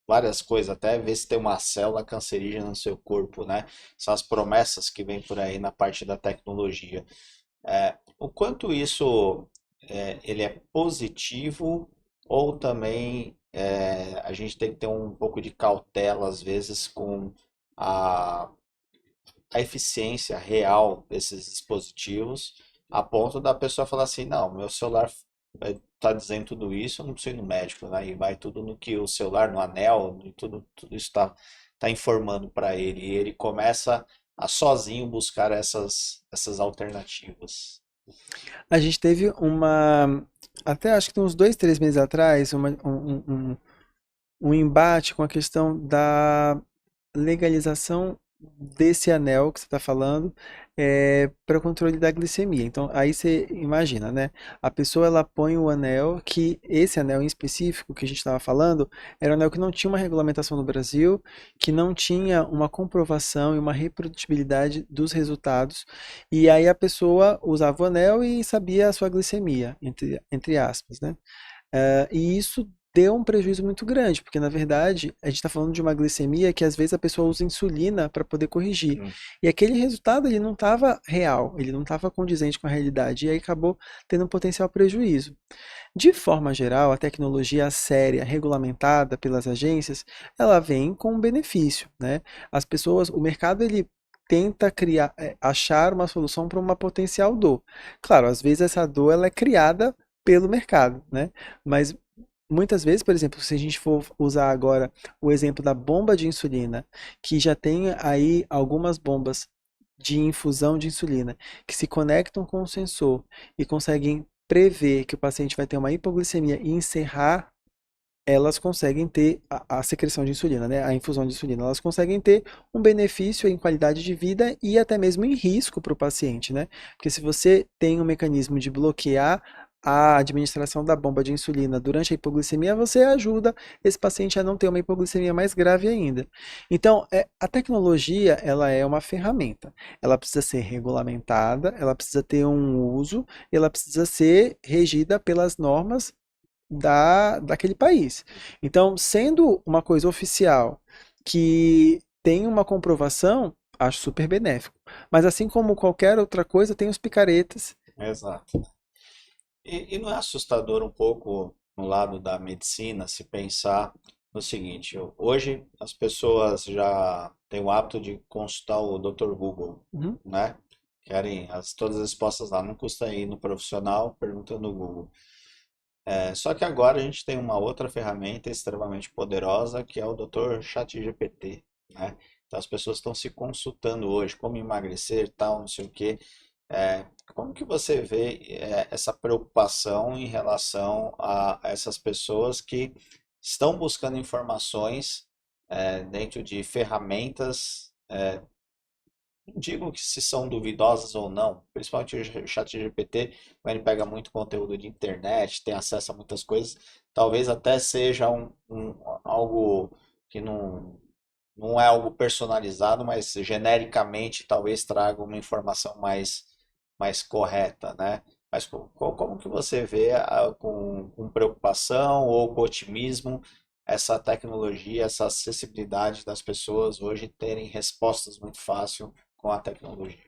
várias coisas, até ver se tem uma célula cancerígena no seu corpo, né? São as promessas que vem por aí na parte da tecnologia. O quanto isso ele é positivo ou também a gente tem que ter um pouco de cautela às vezes com a, a eficiência real desses dispositivos, a ponto da pessoa falar assim, não, meu celular está dizendo tudo isso, eu não preciso ir no médico, né? E vai tudo no que o celular, no anel, e tudo isso tá informando para ele. E ele começa a sozinho buscar essas alternativas. A gente teve até acho que tem uns 2, 3 meses atrás, um embate com a questão da legalização desse anel que você está falando para o controle da glicemia. Então, aí você imagina, né? A pessoa ela põe o anel, que esse anel em específico que a gente estava falando, era um anel que não tinha uma regulamentação no Brasil, que não tinha uma comprovação e uma reprodutibilidade dos resultados. E aí a pessoa usava o anel e sabia a sua glicemia, entre aspas, né? E isso deu um prejuízo muito grande, porque na verdade a gente está falando de uma glicemia que às vezes a pessoa usa insulina para poder corrigir. Hum. E aquele resultado ele não estava real, ele não estava condizente com a realidade, e aí acabou tendo um potencial prejuízo. De forma geral, a tecnologia séria, regulamentada pelas agências, ela vem com um benefício, né? As pessoas, o mercado ele tenta criar, achar uma solução para uma potencial dor. Claro, às vezes essa dor ela é criada pelo mercado, né? Mas muitas vezes, por exemplo, se a gente for usar agora o exemplo da bomba de insulina, que já tem aí algumas bombas de infusão de insulina que se conectam com o sensor e conseguem prever que o paciente vai ter uma hipoglicemia e encerrar, elas conseguem ter a secreção de insulina, né? A infusão de insulina, elas conseguem ter um benefício em qualidade de vida e até mesmo em risco para o paciente, né? Porque se você tem um mecanismo de bloquear a administração da bomba de insulina durante a hipoglicemia, você ajuda esse paciente a não ter uma hipoglicemia mais grave ainda. Então, a tecnologia, ela é uma ferramenta. Ela precisa ser regulamentada, ela precisa ter um uso, e ela precisa ser regida pelas normas daquele país. Então, sendo uma coisa oficial que tem uma comprovação, acho super benéfico. Mas assim como qualquer outra coisa, tem os picaretas. Exato. E não é assustador um pouco no lado da medicina se pensar no seguinte, hoje as pessoas já têm o hábito de consultar o Dr. Google, Uhum. né? Querem todas as respostas lá, não custa ir no profissional perguntando no Google. Só que agora a gente tem uma outra ferramenta extremamente poderosa que é o Dr. ChatGPT, né? Então as pessoas estão se consultando hoje, como emagrecer, tal, não sei o quê. Como que você vê essa preocupação em relação a essas pessoas que estão buscando informações dentro de ferramentas, não digo que se são duvidosas ou não, principalmente o ChatGPT, como ele pega muito conteúdo de internet, tem acesso a muitas coisas, talvez até seja algo que não é algo personalizado, mas genericamente talvez traga uma informação mais correta, né? Mas como que você vê com preocupação ou com otimismo essa tecnologia, essa acessibilidade das pessoas hoje terem respostas muito fácil com a tecnologia?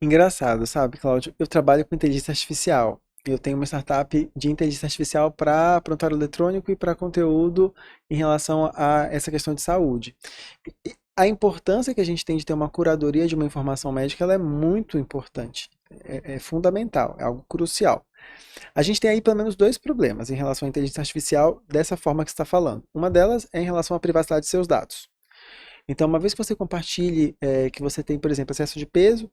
Engraçado, sabe, Cláudio? Eu trabalho com inteligência artificial. Eu tenho uma startup de inteligência artificial para prontuário eletrônico e para conteúdo em relação a essa questão de saúde. A importância que a gente tem de ter uma curadoria de uma informação médica, ela é muito importante. é fundamental, é algo crucial. A gente tem aí pelo menos dois problemas em relação à inteligência artificial dessa forma que você está falando. Uma delas é em relação à privacidade de seus dados. Então, uma vez que você compartilhe que você tem, por exemplo, excesso de peso,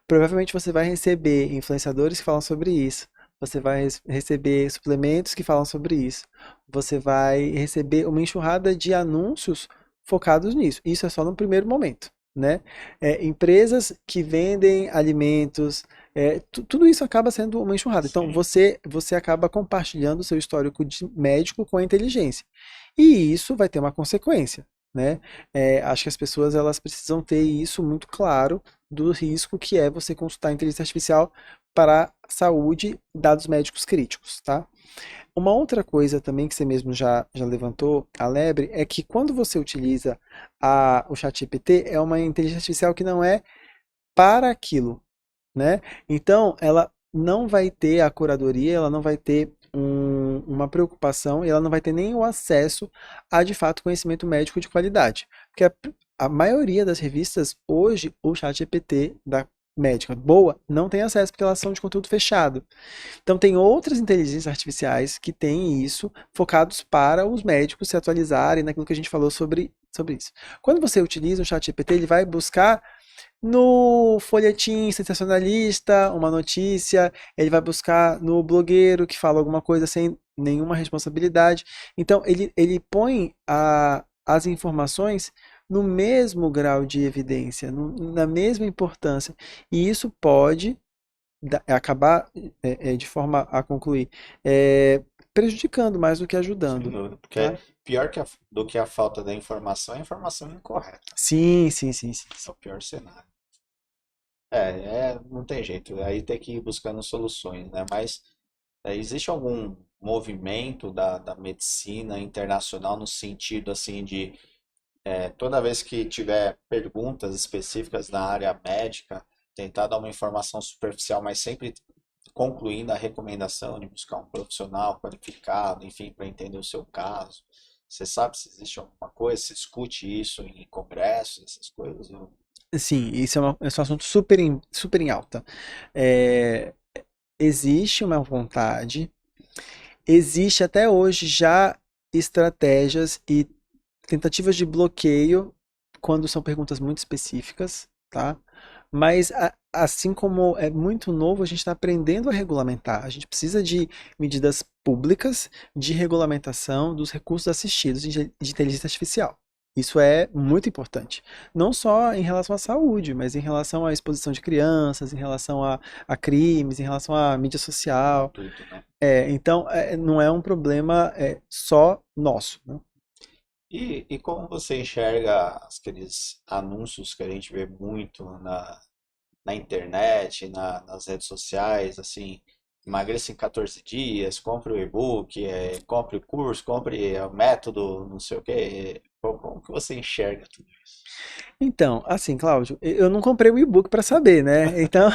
provavelmente você vai receber influenciadores que falam sobre isso. Você vai receber suplementos que falam sobre isso. Você vai receber uma enxurrada de anúncios focados nisso. Isso é só no primeiro momento, né? Empresas que vendem alimentos, tudo isso acaba sendo uma enxurrada. Então, Sim. você acaba compartilhando o seu histórico de médico com a inteligência. E isso vai ter uma consequência, né? Acho que as pessoas elas precisam ter isso muito claro do risco que é você consultar a inteligência artificial para saúde, dados médicos críticos, tá? Uma outra coisa também que você mesmo já levantou, a lebre, é que quando você utiliza o ChatGPT, é uma inteligência artificial que não é para aquilo, né? Então, ela não vai ter a curadoria, ela não vai ter uma preocupação e ela não vai ter nem o acesso a, de fato, conhecimento médico de qualidade. Porque a maioria das revistas, hoje, o ChatGPT da médica boa não tem acesso porque elas são de conteúdo fechado. Então, tem outras inteligências artificiais que têm isso, focados para os médicos se atualizarem naquilo que a gente falou sobre isso. Quando você utiliza o ChatGPT, ele vai buscar no folhetim sensacionalista uma notícia, ele vai buscar no blogueiro que fala alguma coisa sem nenhuma responsabilidade. Então, ele põe as informações no mesmo grau de evidência, na mesma importância. E isso pode acabar, de forma a concluir, prejudicando mais do que Sem ajudando, dúvida, porque tá? pior do que a falta da informação é a informação incorreta. Sim, sim, sim, sim. Esse é o pior cenário. Não tem jeito, aí tem que ir buscando soluções, né? Mas existe algum movimento da medicina internacional no sentido assim de toda vez que tiver perguntas específicas na área médica, tentar dar uma informação superficial, mas sempre concluindo a recomendação de buscar um profissional qualificado, enfim, para entender o seu caso. Você sabe se existe alguma coisa? Você discute isso em congressos, essas coisas? Sim, isso esse é um assunto super em alta. É, existe uma vontade, existe até hoje já estratégias e tentativas de bloqueio quando são perguntas muito específicas, tá? Mas assim como é muito novo, a gente está aprendendo a regulamentar. A gente precisa de medidas públicas de regulamentação dos recursos assistidos de inteligência artificial. Isso é muito importante. Não só em relação à saúde, mas em relação à exposição de crianças, em relação a crimes, em relação à mídia social. Tudo, né? Então, não é um problema só nosso, né? E como você enxerga aqueles anúncios que a gente vê muito na internet, nas redes sociais, assim, emagreça em 14 dias, compre o e-book, compre o curso, compre o método, não sei o quê. Como que você enxerga tudo isso? Então, assim, Cláudio, eu não comprei o e-book para saber, né? Então,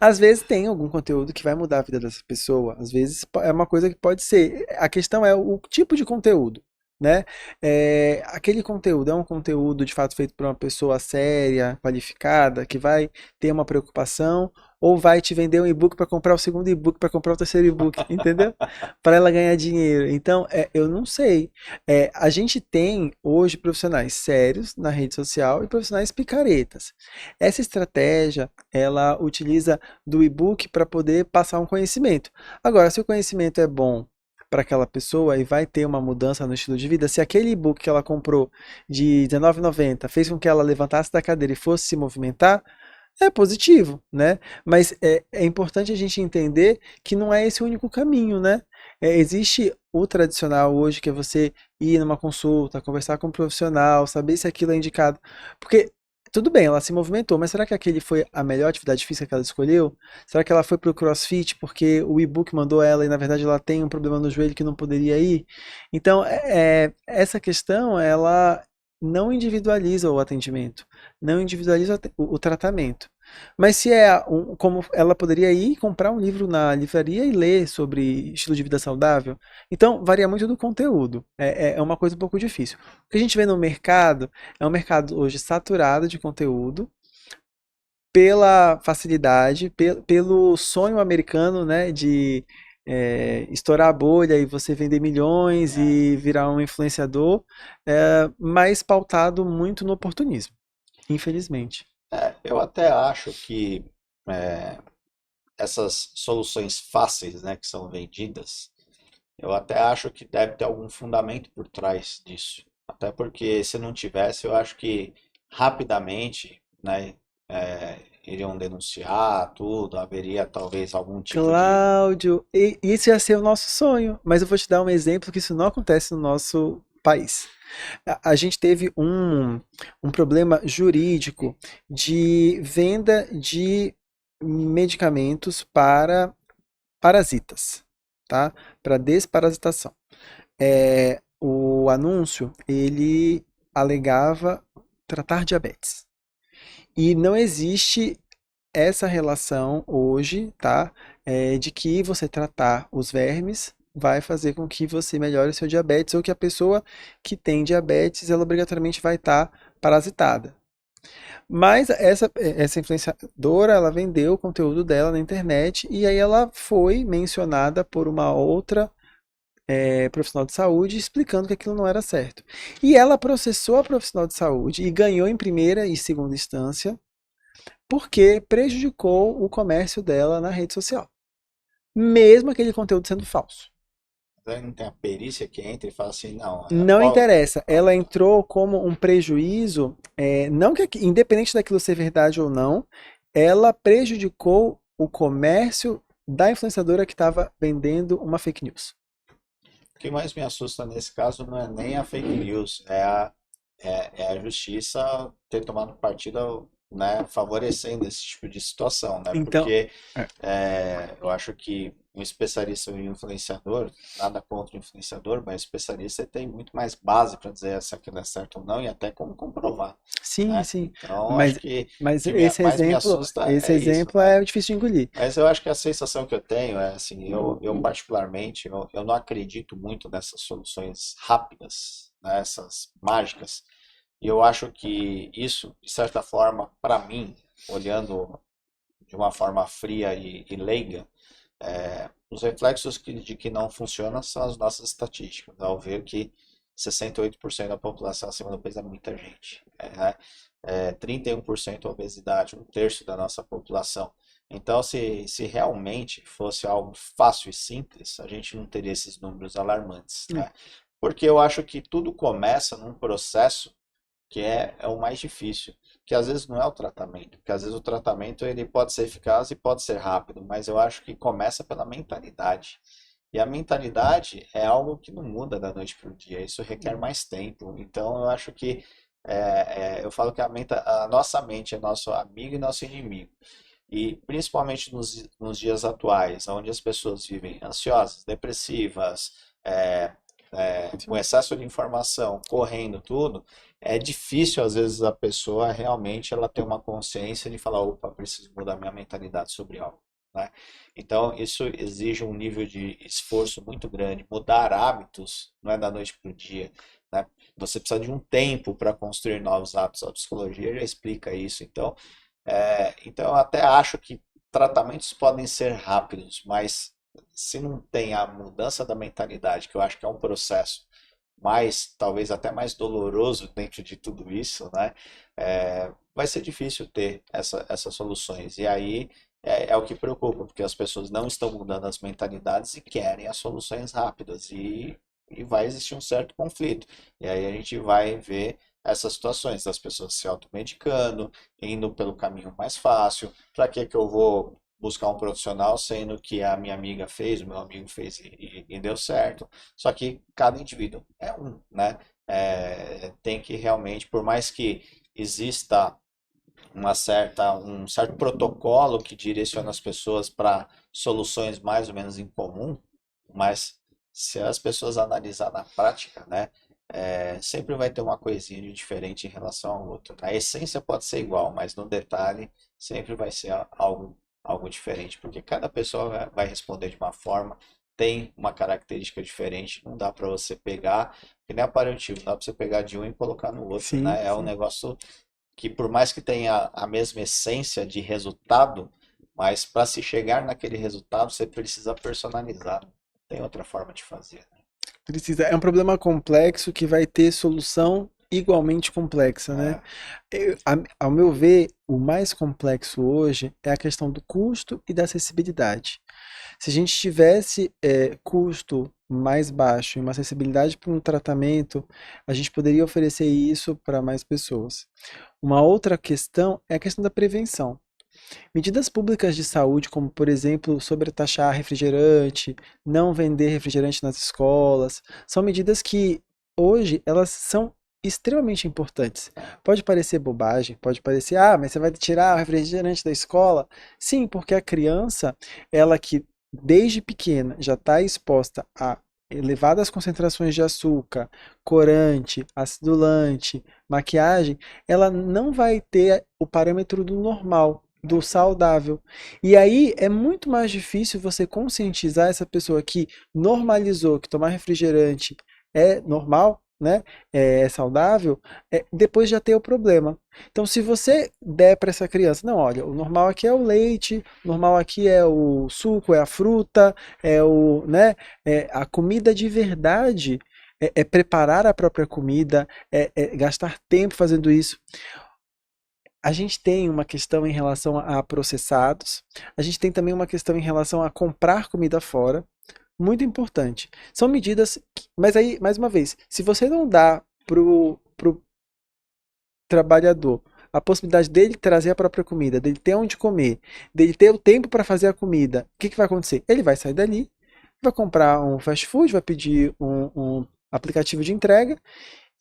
às vezes tem algum conteúdo que vai mudar a vida dessa pessoa, às vezes é uma coisa que pode ser. A questão é o tipo de conteúdo, né? Aquele conteúdo é um conteúdo de fato feito por uma pessoa séria, qualificada, que vai ter uma preocupação, ou vai te vender um e-book para comprar o segundo e-book, para comprar o terceiro e-book, entendeu? Para ela ganhar dinheiro. Então, eu não sei. A gente tem hoje profissionais sérios na rede social e profissionais picaretas. Essa estratégia, ela utiliza do e-book para poder passar um conhecimento. Agora, se o conhecimento é bom para aquela pessoa e vai ter uma mudança no estilo de vida, se aquele e-book que ela comprou de R$19,90 fez com que ela levantasse da cadeira e fosse se movimentar, é positivo, né? Mas é importante a gente entender que não é esse o único caminho, né? Existe o tradicional hoje, que é você ir numa consulta, conversar com um profissional, saber se aquilo é indicado. Porque, tudo bem, ela se movimentou, mas será que aquele foi a melhor atividade física que ela escolheu? Será que ela foi pro CrossFit porque o e-book mandou ela e na verdade ela tem um problema no joelho que não poderia ir? Então, essa questão, ela não individualiza o atendimento, não individualiza o tratamento. Mas se como ela poderia ir comprar um livro na livraria e ler sobre estilo de vida saudável, então varia muito do conteúdo. É uma coisa um pouco difícil. O que a gente vê no mercado é um mercado hoje saturado de conteúdo, pela facilidade, pelo sonho americano, né, de estourar a bolha e você vender milhões e virar um influenciador, mas pautado muito no oportunismo, infelizmente. Eu até acho que é, essas soluções fáceis, né, que são vendidas, eu até acho que deve ter algum fundamento por trás disso. Até porque se não tivesse, eu acho que rapidamente, né, iriam denunciar tudo, haveria talvez algum tipo de. Cláudio, isso ia ser o nosso sonho, mas eu vou te dar um exemplo que isso não acontece no nosso país. A gente teve um problema jurídico de venda de medicamentos para parasitas, tá? Para desparasitação. O anúncio, ele alegava tratar diabetes. E não existe essa relação hoje, tá? De que você tratar os vermes vai fazer com que você melhore o seu diabetes ou que a pessoa que tem diabetes, ela obrigatoriamente vai estar parasitada. Mas essa influenciadora, ela vendeu o conteúdo dela na internet e aí ela foi mencionada por uma outra profissional de saúde explicando que aquilo não era certo. E ela processou a profissional de saúde e ganhou em primeira e segunda instância porque prejudicou o comércio dela na rede social, mesmo aquele conteúdo sendo falso. Não tem a perícia que entra e fala assim, não, Não interessa, ela entrou como um prejuízo, não que independente daquilo ser verdade ou não, ela prejudicou o comércio da influenciadora que estava vendendo uma fake news. o que mais me assusta nesse caso não é nem a fake news, é a justiça ter tomado partido, né, favorecendo esse tipo de situação, né? Então, Porque eu acho que um especialista em influenciador, nada contra o influenciador, mas especialista tem muito mais base para dizer se aquilo é certo ou não e até como comprovar, sim, né? sim, Então, mas, acho que mas o que mais me assusta esse é isso, exemplo né? é difícil de engolir. Mas eu acho que a sensação que eu tenho é assim, eu particularmente, eu não acredito muito nessas soluções rápidas, nessas mágicas. E eu acho que isso, de certa forma, para mim, olhando de uma forma fria e leiga, os reflexos de que não funciona são as nossas estatísticas, ao ver que 68% da população acima do peso é muita gente. 31% obesidade, um terço da nossa população. Então, se realmente fosse algo fácil e simples, a gente não teria esses números alarmantes, né? Porque eu acho que tudo começa num processo que é o mais difícil, que às vezes não é o tratamento, porque às vezes o tratamento ele pode ser eficaz e pode ser rápido, mas eu acho que começa pela mentalidade. E a mentalidade é algo que não muda da noite para o dia, isso requer mais tempo. Então eu acho que eu falo que a nossa mente é nosso amigo e nosso inimigo. E principalmente nos dias atuais, onde as pessoas vivem ansiosas, depressivas, é, com excesso de informação, correndo tudo, é difícil às vezes a pessoa realmente ela ter uma consciência de falar, opa, preciso mudar minha mentalidade sobre algo, né? Então isso exige um nível de esforço muito grande. Mudar hábitos não é da noite para o dia, né? Você precisa de um tempo para construir novos hábitos. A psicologia já explica isso. Então eu até acho que tratamentos podem ser rápidos, mas se não tem a mudança da mentalidade, que eu acho que é um processo mais, talvez até mais doloroso dentro de tudo isso, né? Vai ser difícil ter essas soluções. E aí é o que preocupa, porque as pessoas não estão mudando as mentalidades e querem as soluções rápidas. E vai existir um certo conflito. E aí a gente vai ver essas situações das pessoas se automedicando, indo pelo caminho mais fácil. Para que eu vou buscar um profissional, sendo que a minha amiga fez, o meu amigo fez e deu certo. Só que cada indivíduo é um, né? Tem que realmente, por mais que exista um certo protocolo que direciona as pessoas para soluções mais ou menos em comum, mas se as pessoas analisar na prática, né, sempre vai ter uma coisinha de diferente em relação ao outro. A essência pode ser igual, mas no detalhe sempre vai ser algo diferente, porque cada pessoa vai responder de uma forma, tem uma característica diferente, não dá para você pegar, que nem aparelho, não dá para você pegar de um e colocar no outro, Sim, né? É um sim. negócio que por mais que tenha a mesma essência de resultado, mas para se chegar naquele resultado, você precisa personalizar. Não tem outra forma de fazer, né? Precisa. É um problema complexo que vai ter solução igualmente complexa, né? Ao meu ver, o mais complexo hoje é a questão do custo e da acessibilidade. Se a gente tivesse custo mais baixo e uma acessibilidade para um tratamento, a gente poderia oferecer isso para mais pessoas. Uma outra questão é a questão da prevenção. Medidas públicas de saúde, como por exemplo, sobretaxar refrigerante, não vender refrigerante nas escolas, são medidas que hoje elas são extremamente importantes. Pode parecer bobagem, pode parecer, mas você vai tirar o refrigerante da escola? Sim, porque a criança, ela que desde pequena já está exposta a elevadas concentrações de açúcar, corante, acidulante, maquiagem, ela não vai ter o parâmetro do normal, do saudável. E aí é muito mais difícil você conscientizar essa pessoa que normalizou que tomar refrigerante é normal, né? É saudável, depois já ter o problema. Então, se você der para essa criança, não, olha, o normal aqui é o leite, o normal aqui é o suco, é a fruta, né? A comida de verdade. É preparar a própria comida, gastar tempo fazendo isso. A gente tem uma questão em relação a processados, a gente tem também uma questão em relação a comprar comida fora, muito importante. São medidas, mas aí, mais uma vez, se você não dá pro trabalhador a possibilidade dele trazer a própria comida, dele ter onde comer, dele ter o tempo para fazer a comida, o que vai acontecer? Ele vai sair dali, vai comprar um fast food, vai pedir um aplicativo de entrega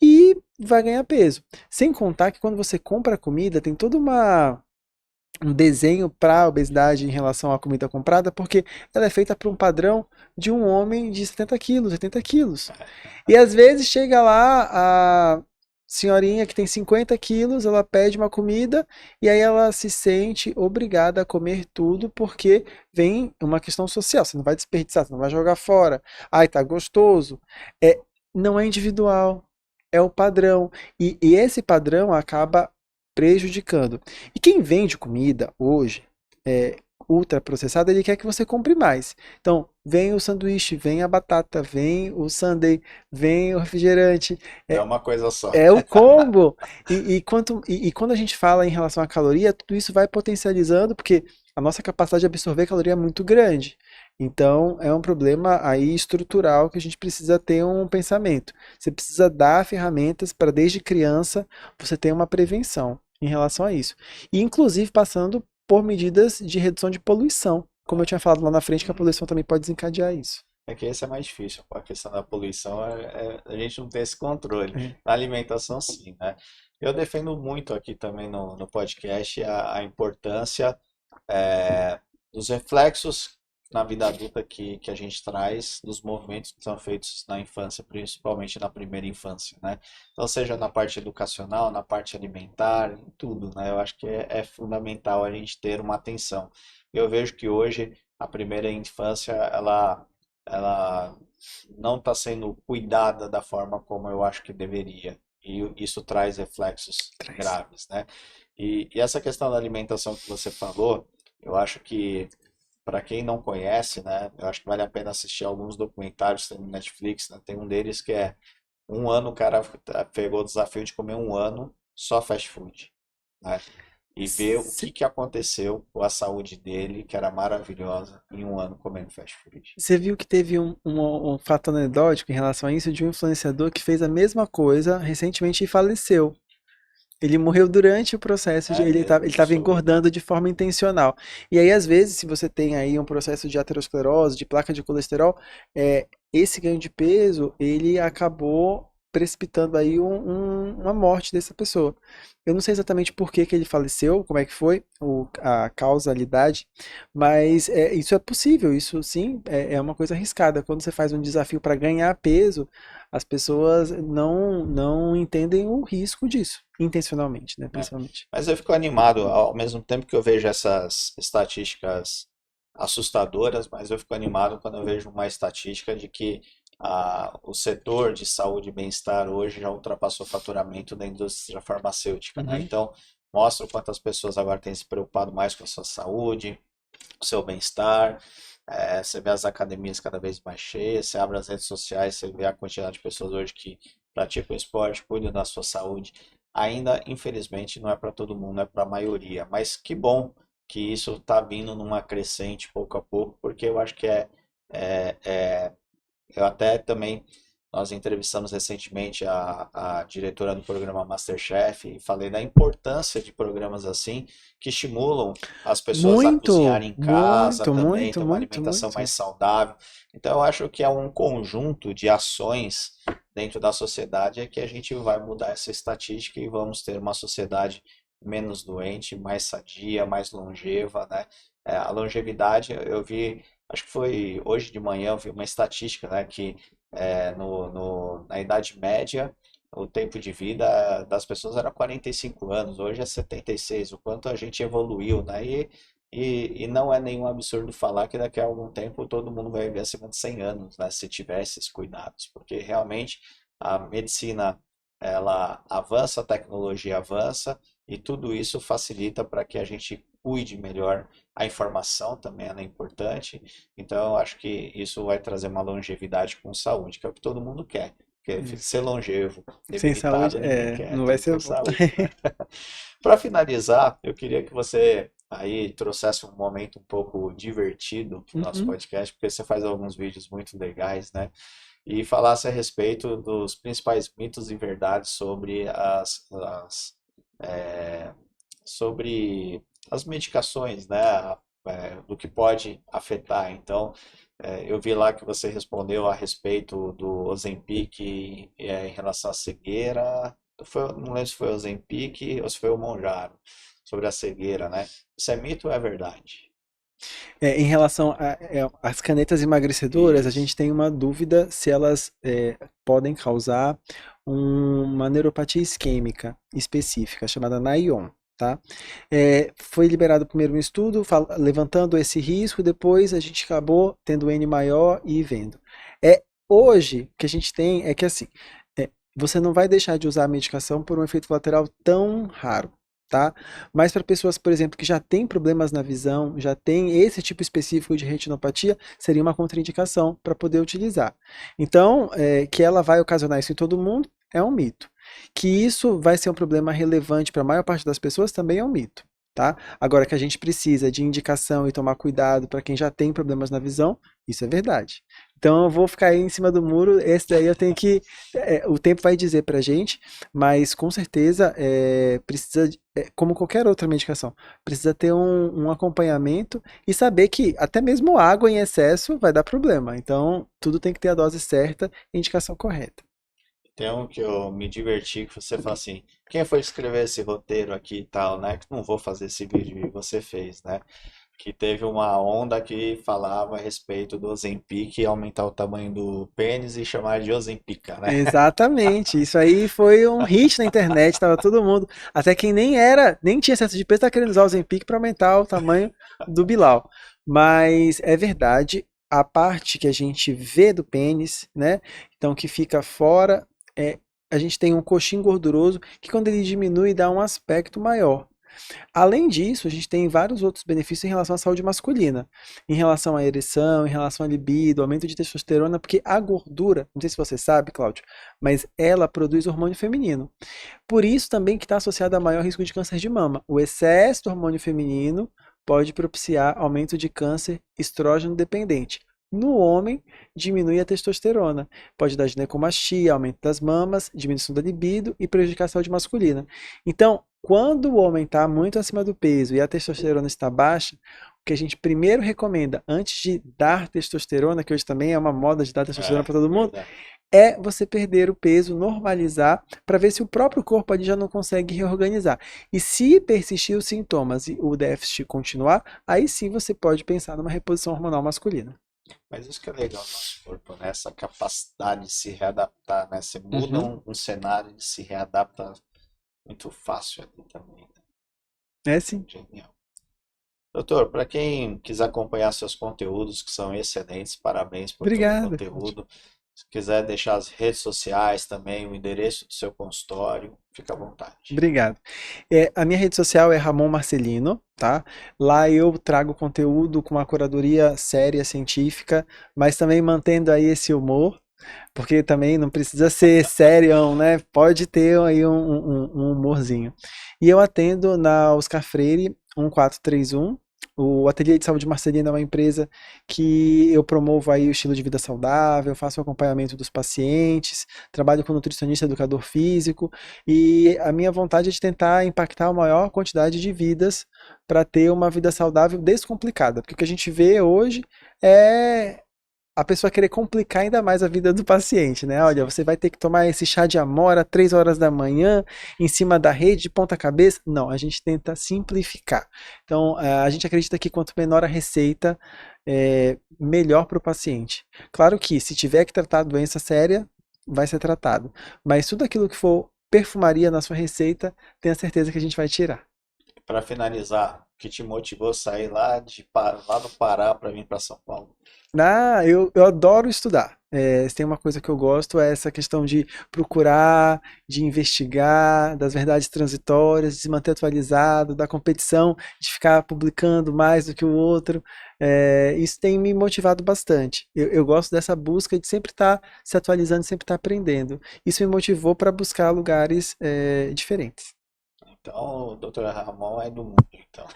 e vai ganhar peso. Sem contar que quando você compra comida, tem todo um desenho para a obesidade em relação à comida comprada, porque ela é feita para um padrão de um homem de 70 quilos, 80 quilos. E às vezes chega lá a senhorinha que tem 50 quilos, ela pede uma comida e aí ela se sente obrigada a comer tudo porque vem uma questão social. Você não vai desperdiçar, você não vai jogar fora. Ai, tá gostoso. Não é individual, é o padrão. E esse padrão acaba prejudicando. E quem vende comida hoje, ultraprocessada, ele quer que você compre mais. Então, vem o sanduíche, vem a batata, vem o sundae, vem o refrigerante. É uma coisa só. É o combo. E quando a gente fala em relação à caloria, tudo isso vai potencializando, porque a nossa capacidade de absorver caloria é muito grande. Então, é um problema aí estrutural que a gente precisa ter um pensamento. Você precisa dar ferramentas para, desde criança, você ter uma prevenção em relação a isso. E, inclusive, passando por medidas de redução de poluição. Como eu tinha falado lá na frente, que a poluição também pode desencadear isso. É que esse é mais difícil. A questão da poluição, a gente não tem esse controle. Na alimentação, sim, né? Eu defendo muito aqui também no podcast a importância dos reflexos na vida adulta que a gente traz, dos movimentos que são feitos na infância, principalmente na primeira infância, né? Então, seja na parte educacional, na parte alimentar, em tudo, né? Eu acho que é fundamental a gente ter uma atenção. Eu vejo que hoje a primeira infância, ela não está sendo cuidada da forma como eu acho que deveria. E isso traz reflexos graves, né? E essa questão da alimentação que você falou, eu acho que, para quem não conhece, né, eu acho que vale a pena assistir alguns documentários que tem no Netflix, né? Tem um deles que é 1 ano, o cara pegou o desafio de comer 1 ano só fast food, né? E ver o que aconteceu com a saúde dele, que era maravilhosa, em 1 ano comendo fast food. Você viu que teve um fato anedótico em relação a isso de um influenciador que fez a mesma coisa recentemente e faleceu. Ele morreu durante o processo ele estava engordando de forma intencional. E aí, às vezes, se você tem aí um processo de aterosclerose, de placa de colesterol, esse ganho de peso, ele acabou precipitando aí uma morte dessa pessoa. Eu não sei exatamente por que ele faleceu, como é que foi a causalidade, mas isso é possível, isso sim é uma coisa arriscada. Quando você faz um desafio para ganhar peso, as pessoas não entendem o risco disso, intencionalmente, né, principalmente. Mas eu fico animado, ao mesmo tempo que eu vejo essas estatísticas assustadoras, mas eu fico animado quando eu vejo uma estatística de que o setor de saúde e bem-estar hoje já ultrapassou o faturamento da indústria farmacêutica, né? Uhum. Então, mostra o quanto as pessoas agora têm se preocupado mais com a sua saúde, o seu bem-estar. Você vê as academias cada vez mais cheias, você abre as redes sociais, você vê a quantidade de pessoas hoje que praticam esporte, cuidam da sua saúde. Ainda, infelizmente, não é para todo mundo, não é para a maioria, mas que bom que isso está vindo numa crescente pouco a pouco, porque eu acho que é, é eu até também, nós entrevistamos recentemente a diretora do programa MasterChef e falei da importância de programas assim que estimulam as pessoas a Muito, cozinhar em casa muito, também, muito, ter uma muito, alimentação mais muito. saudável. Então, eu acho que é um conjunto de ações dentro da sociedade é que a gente vai mudar essa estatística e vamos ter uma sociedade menos doente, mais sadia, mais longeva, né? A longevidade, eu vi, acho que foi hoje de manhã, eu vi uma estatística, né, que na Idade Média, o tempo de vida das pessoas era 45 anos, hoje é 76, o quanto a gente evoluiu, né? E não é nenhum absurdo falar que daqui a algum tempo todo mundo vai viver acima de 100 anos, né? Se tiver esses cuidados, porque realmente a medicina, ela avança, a tecnologia avança, e tudo isso facilita para que a gente cuide melhor. A informação também ela é importante, então eu acho que isso vai trazer uma longevidade com saúde, que é o que todo mundo quer. Porque Isso. ser longevo, Sem saúde, debilitado, ninguém quer, não vai tem que ser ter bom. saúde, né? Para finalizar, eu queria que você aí trouxesse um momento um pouco divertido no nosso Uhum. podcast, porque você faz alguns vídeos muito legais, né? E falasse a respeito dos principais mitos e verdades sobre é, sobre as medicações, né? Do que pode afetar. Então, eu vi lá que você respondeu a respeito do Ozempic em relação à cegueira. Não lembro se foi o Ozempic ou se foi o Monjaro, sobre a cegueira, né? Isso é mito ou é verdade? Em relação às canetas emagrecedoras, a Isso. gente tem uma dúvida se elas podem causar uma neuropatia isquêmica específica, chamada NAION, tá? Foi liberado primeiro um estudo levantando esse risco, depois a gente acabou tendo N maior e vendo. Hoje, o que a gente tem é que assim, você não vai deixar de usar a medicação por um efeito colateral tão raro. Tá? Mas para pessoas, por exemplo, que já têm problemas na visão, já tem esse tipo específico de retinopatia, seria uma contraindicação para poder utilizar. Então, que ela vai ocasionar isso em todo mundo é um mito. Que isso vai ser um problema relevante para a maior parte das pessoas também é um mito. Tá? Agora que a gente precisa de indicação e tomar cuidado para quem já tem problemas na visão, isso é verdade. Então eu vou ficar aí em cima do muro, esse daí eu tenho que. O tempo vai dizer pra gente, mas com certeza precisa, como qualquer outra medicação, precisa ter um acompanhamento e saber que até mesmo água em excesso vai dar problema. Então tudo tem que ter a dose certa e a indicação correta. Tem um que eu me diverti, que você fala assim, quem foi escrever esse roteiro aqui e tal, né? Que não vou fazer esse vídeo e você fez, né? Que teve uma onda que falava a respeito do Ozempic e aumentar o tamanho do pênis e chamar de Ozempica, né? Exatamente, isso aí foi um hit na internet, tava todo mundo, até quem nem tinha excesso de peso, tá querendo usar o Ozempic para aumentar o tamanho do Bilal. Mas é verdade, a parte que a gente vê do pênis, né? Então que fica fora, é, a gente tem um coxim gorduroso que quando ele diminui dá um aspecto maior. Além disso, a gente tem vários outros benefícios em relação à saúde masculina, em relação à ereção, em relação à libido, aumento de testosterona, porque a gordura, não sei se você sabe, Cláudio, mas ela produz hormônio feminino. Por isso também que está associado a maior risco de câncer de mama. O excesso do hormônio feminino pode propiciar aumento de câncer estrógeno dependente. No homem, diminui a testosterona. Pode dar ginecomastia, aumento das mamas, diminuição da libido e prejudicar a saúde masculina. Então, quando o homem está muito acima do peso e a testosterona está baixa, o que a gente primeiro recomenda antes de dar testosterona, que hoje também é uma moda de dar testosterona para todo mundo, Verdade. é você perder o peso, normalizar, para ver se o próprio corpo ali já não consegue reorganizar. E se persistir os sintomas e o déficit continuar, aí sim você pode pensar numa reposição hormonal masculina. Mas isso que é legal do nosso corpo, né? Essa capacidade de se readaptar, né? Você muda Uhum. um cenário e se readapta muito fácil ali também, né? É sim. Genial. Doutor, para quem quiser acompanhar seus conteúdos, que são excelentes, parabéns por todo o Obrigado, Cláudio. conteúdo. Se quiser deixar as redes sociais também, o endereço do seu consultório, fica à vontade. Obrigado. A minha rede social é Ramon Marcelino, tá? Lá eu trago conteúdo com uma curadoria séria, científica, mas também mantendo aí esse humor, porque também não precisa ser sério, né? Pode ter aí um humorzinho. E eu atendo na Oscar Freire 1431. O Ateliê de Saúde Marcelino é uma empresa que eu promovo aí o estilo de vida saudável, faço o acompanhamento dos pacientes, trabalho com nutricionista, educador físico, e a minha vontade é de tentar impactar a maior quantidade de vidas para ter uma vida saudável descomplicada, porque o que a gente vê hoje é a pessoa querer complicar ainda mais a vida do paciente, né? Olha, você vai ter que tomar esse chá de amora 3 horas da manhã, em cima da rede, de ponta cabeça. Não, a gente tenta simplificar. Então, a gente acredita que quanto menor a receita, melhor para o paciente. Claro que se tiver que tratar doença séria, vai ser tratado. Mas tudo aquilo que for perfumaria na sua receita, tenha certeza que a gente vai tirar. Para finalizar, o que te motivou a sair lá do Pará para vir para São Paulo? Eu adoro estudar. Se tem uma coisa que eu gosto é essa questão de procurar, de investigar, das verdades transitórias, de se manter atualizado, da competição, de ficar publicando mais do que o outro. Isso tem me motivado bastante. Eu gosto dessa busca de sempre estar se atualizando, sempre estar aprendendo. Isso me motivou para buscar lugares diferentes. Então, o Dr. Ramon é do mundo, então.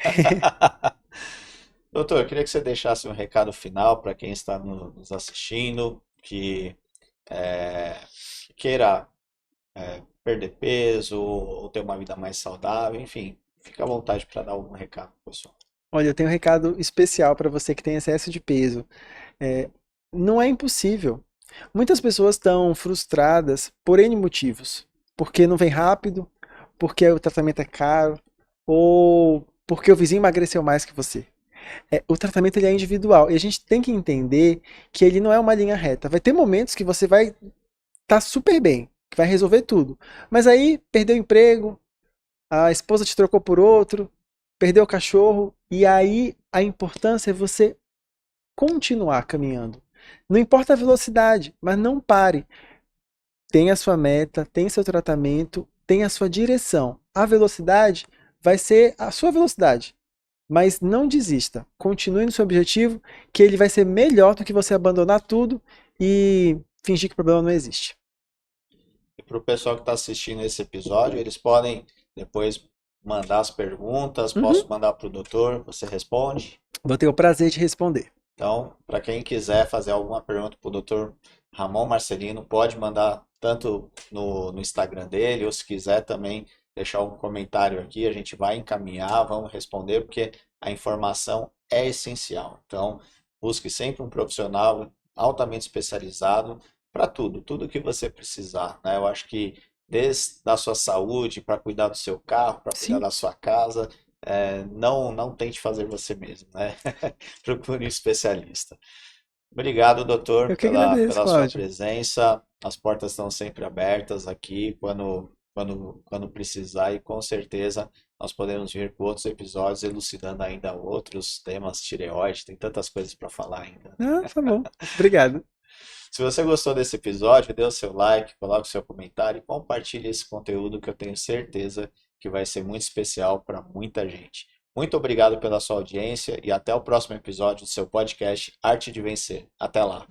Doutor, eu queria que você deixasse um recado final para quem está nos assistindo, que queira perder peso ou ter uma vida mais saudável, enfim, fica à vontade para dar algum recado, pessoal. Olha, eu tenho um recado especial para você que tem excesso de peso. Não é impossível. Muitas pessoas estão frustradas por N motivos. Porque não vem rápido, porque o tratamento é caro, ou porque o vizinho emagreceu mais que você. O tratamento ele é individual e a gente tem que entender que ele não é uma linha reta. Vai ter momentos que você vai estar super bem, que vai resolver tudo. Mas aí perdeu o emprego, a esposa te trocou por outro, perdeu o cachorro, e aí a importância é você continuar caminhando. Não importa a velocidade, mas não pare. Tem a sua meta, tem seu tratamento, tem a sua direção. A velocidade vai ser a sua velocidade. Mas não desista. Continue no seu objetivo, que ele vai ser melhor do que você abandonar tudo e fingir que o problema não existe. E para o pessoal que está assistindo esse episódio, eles podem depois mandar as perguntas, posso mandar para o doutor, você responde? Vou ter o prazer de responder. Então, para quem quiser fazer alguma pergunta para o doutor Ramon Marcelino, pode mandar tanto no Instagram dele, ou se quiser também deixar algum comentário aqui, a gente vai encaminhar, vamos responder, porque a informação é essencial. Então, busque sempre um profissional altamente especializado para tudo que você precisar, né? Eu acho que desde a sua saúde, para cuidar do seu carro, para cuidar da sua casa, não tente fazer você mesmo, né? Procure um especialista. Obrigado, doutor, Eu que agradeço, pela sua Cláudio. presença. As portas estão sempre abertas aqui quando precisar, e com certeza nós podemos vir com outros episódios elucidando ainda outros temas, tireoide, tem tantas coisas para falar ainda. Tá bom. Obrigado. Se você gostou desse episódio, dê o seu like, coloque o seu comentário e compartilhe esse conteúdo que eu tenho certeza que vai ser muito especial para muita gente. Muito obrigado pela sua audiência e até o próximo episódio do seu podcast Arte de Vencer. Até lá!